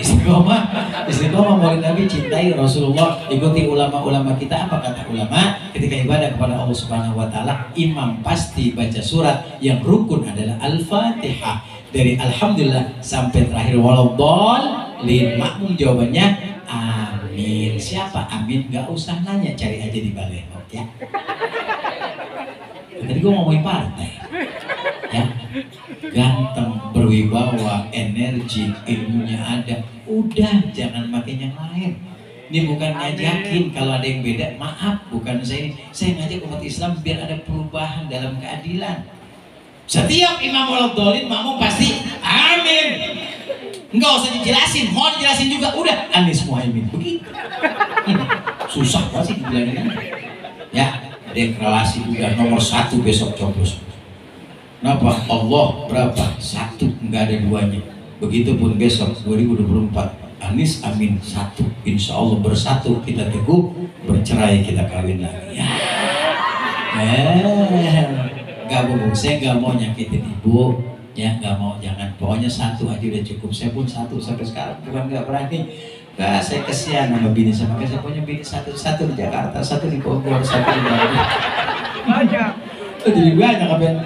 istiqomah maulid Nabi, cintai Rasulullah, ikuti ulama-ulama kita. Apa kata ulama? Ketika ibadah kepada Allah Subhanahu wa taala, imam pasti baca surat yang rukun adalah Al-Fatihah. Dari Alhamdulillah sampai terakhir waladdallin. Makmum jawabannya amin. Siapa amin? Gak usah nanya, cari aja di balehok ya. Tadi gue ngomongin partai ya, ganteng, berwibawa, energi, ilmunya ada, udah jangan makin yang lain. Ini bukan ngajakin kalau ada yang beda, maaf, bukan saya ngajak umat Islam biar ada perubahan dalam keadilan. Setiap imam waladhdallin makmum pasti amin. Enggak usah dijelasin, mau dijelasin juga udah Anies Muhaimin begitu. Susah banget sih dibilangin. Ya, deklarasi udah nomor 1 besok coblos. Kenapa? Allah berapa? 1, enggak ada duanya. Begitupun besok 2024 Anies amin 1, insya Allah bersatu kita teguh, bercerai kita kawin lagi. Gak bohong, saya gak mau nyakitin ibu, ya gak mau, jangan, pokoknya 1 aja udah cukup. Saya pun 1 sampai sekarang bukan gak berani. Gak, saya kesian sama bini, saya punya bini 1 di Jakarta, 1 di Bogor, 1 di Bali. Banyak. Jadi banyak apa yang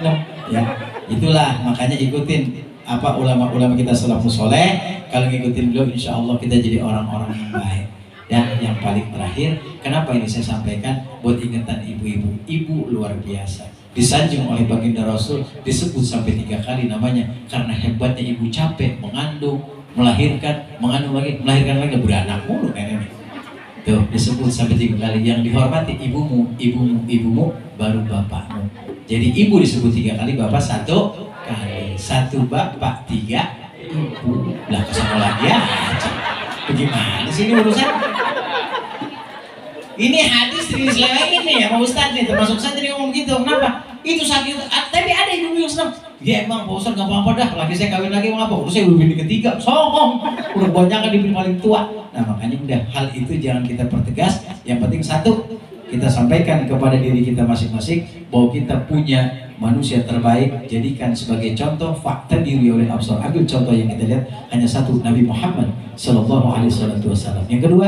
ya. Itulah makanya ikutin apa ulama-ulama kita salafus soleh. Kalau ngikutin beliau insya Allah kita jadi orang-orang yang baik. Dan yang paling terakhir, kenapa ini saya sampaikan buat ingatan ibu-ibu. Ibu luar biasa, disanjung oleh baginda Rasul, disebut sampai 3 kali namanya karena hebatnya ibu, capek mengandung, melahirkan, mengandung lagi, melahirkan lagi, beranak mulu nenek. Tuh disebut sampai 3 kali. Yang dihormati ibumu, ibumu baru bapakmu. Jadi ibu disebut 3 kali, bapak 1 kali. 1 bapak, 3 ibu. Lah kesana lagi aja. Bagaimana sih ini urusan? Ini hadis diselewengin nih ya Pak Ustadz nih, termasuk saya tadi ngomong gitu. Kenapa? Itu sakit, tapi ada ibu yang senang. Ya emang Pak Ustadz gak apa-apa dah, lagi saya kawin lagi mau apa? Udah saya udah bini ketiga, songong. Udah banyak kan dibeli paling tua. Nah makanya udah, hal itu jangan kita pertegas. Yang penting 1, kita sampaikan kepada diri kita masing-masing bahwa kita punya manusia terbaik, jadikan sebagai contoh, fakta diri oleh absar. Ambil contoh yang kita lihat hanya 1, Nabi Muhammad Sallallahu Alaihi Wasallam. Yang kedua,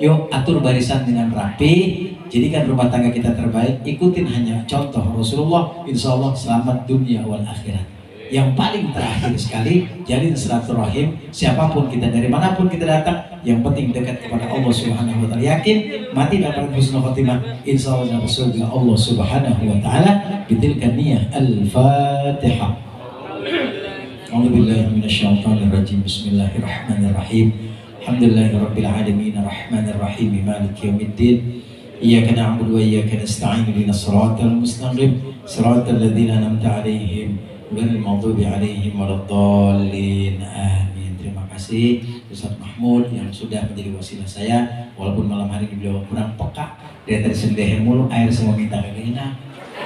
yuk atur barisan dengan rapi, jadikan rumah tangga kita terbaik, ikutin hanya contoh Rasulullah, insya Allah selamat dunia wal akhirat. Yang paling terakhir sekali, jalin silaturahim, siapapun kita, dari manapun kita datang, yang penting dekat kepada Allah Subhanahu wa Ta'ala. Yakin mati dapat husnul khotimah, insya Allah dapat surga Allah Subhanahu wa Ta'ala. Bitilkan niyah. Al-Fatihah. A'udzubillahi minasyaitonirrajim. Bismillahirrahmanirrahim. Alhamdulillahirabbil alamin, arrahmanir rahim, maliki yaumiddin. Iyyaka na'budu wa iyyaka nasta'in, ihdinas siratal mustaqim, siratal ladzina an'amta 'alaihim ghairil maghdubi 'alaihim waladdallin. Amin. Terima kasih Ustaz Mahmud yang sudah menjadi wasilah saya, walaupun malam hari ini beliau kurang peka. Dia tadi sendeher mulu, air semua minta kagak enak,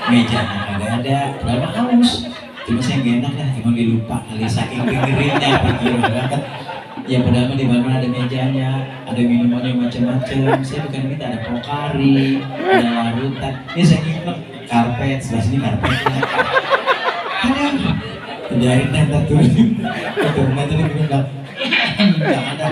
mejanya kagak ada, padahal haus. Cuma saya nggak enak lah, emang dia lupa kali saking dengerinnya pikiran banget. Ya padahal di mana ada mejanya, ada minumannya macam-macam. Saya bukan minta, ada pokari, ada larutan. Ini saya ingat karpet, sebelah sini karpetnya. Jahit nanti tuh, nanti bilang nggak ada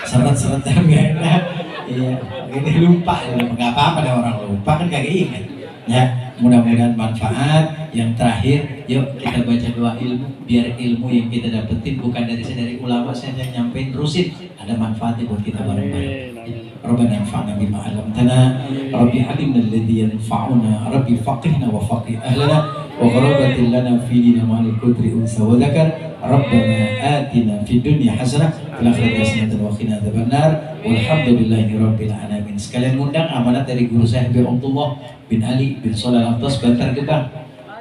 seret-seret yang nggak enak. Iya, ini lupa, nggak apa-apa ada orang lupa kan kagak ingat. Ya, mudah-mudahan manfaat. Yang terakhir, yuk kita baca doa ilmu, biar ilmu yang kita dapetin bukan dari saya, dari ulama saya yang nyampein, terusin ada manfaatnya buat kita bareng-bareng. Rabbana anfa'na bima 'allamtana, Rabbi 'allimna alladhi yanfa'una, Rabbi faqihna wa faqih ahlana wa gharabatil lana fi dina ma'al kutri unsa wa dzakar. Rabbana atina fid dunya hasanah fil akhirati hasanah wa qina adzabannar. Walhamdulillahi rabbil alamin. Sekalian ngundang amanat dari guru saya Habib Abdullah bin Ali bin Shalih Al-Atas, Bantar Gebang.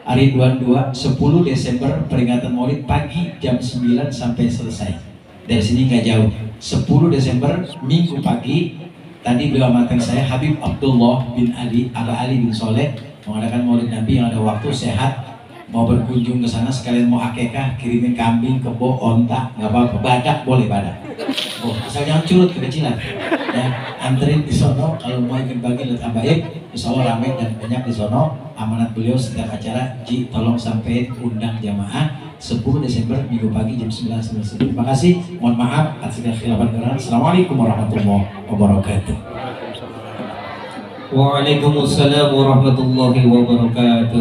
Hari 22 10 Desember peringatan Maulid, pagi jam 9 sampai selesai. Dari sini nggak jauh. 10 Desember Minggu pagi. Tadi beliau amanatkan saya Habib Abdullah bin Ali, Aba Ali bin Soleh, mengadakan Maulid Nabi. Yang ada waktu sehat mau berkunjung ke sana, sekalian mau akekah, kirimin kambing, kebo, onta, nggak apa-apa, badak boleh, badak. Oh, asal jangan curut kekecilan. Ya, anterin di sono kalau mau ikut bagi lihat abaib, insya Allah ramai dan banyak di sono. Amanat beliau setiap acara, Ji tolong sampai undang jamaah 10 Desember Minggu pagi jam 9 sampai 10. Terima kasih, mohon maaf atas segala khilafan keran. Assalamualaikum warahmatullahi wabarakatuh. Waalaikumsalam warahmatullahi wabarakatuh.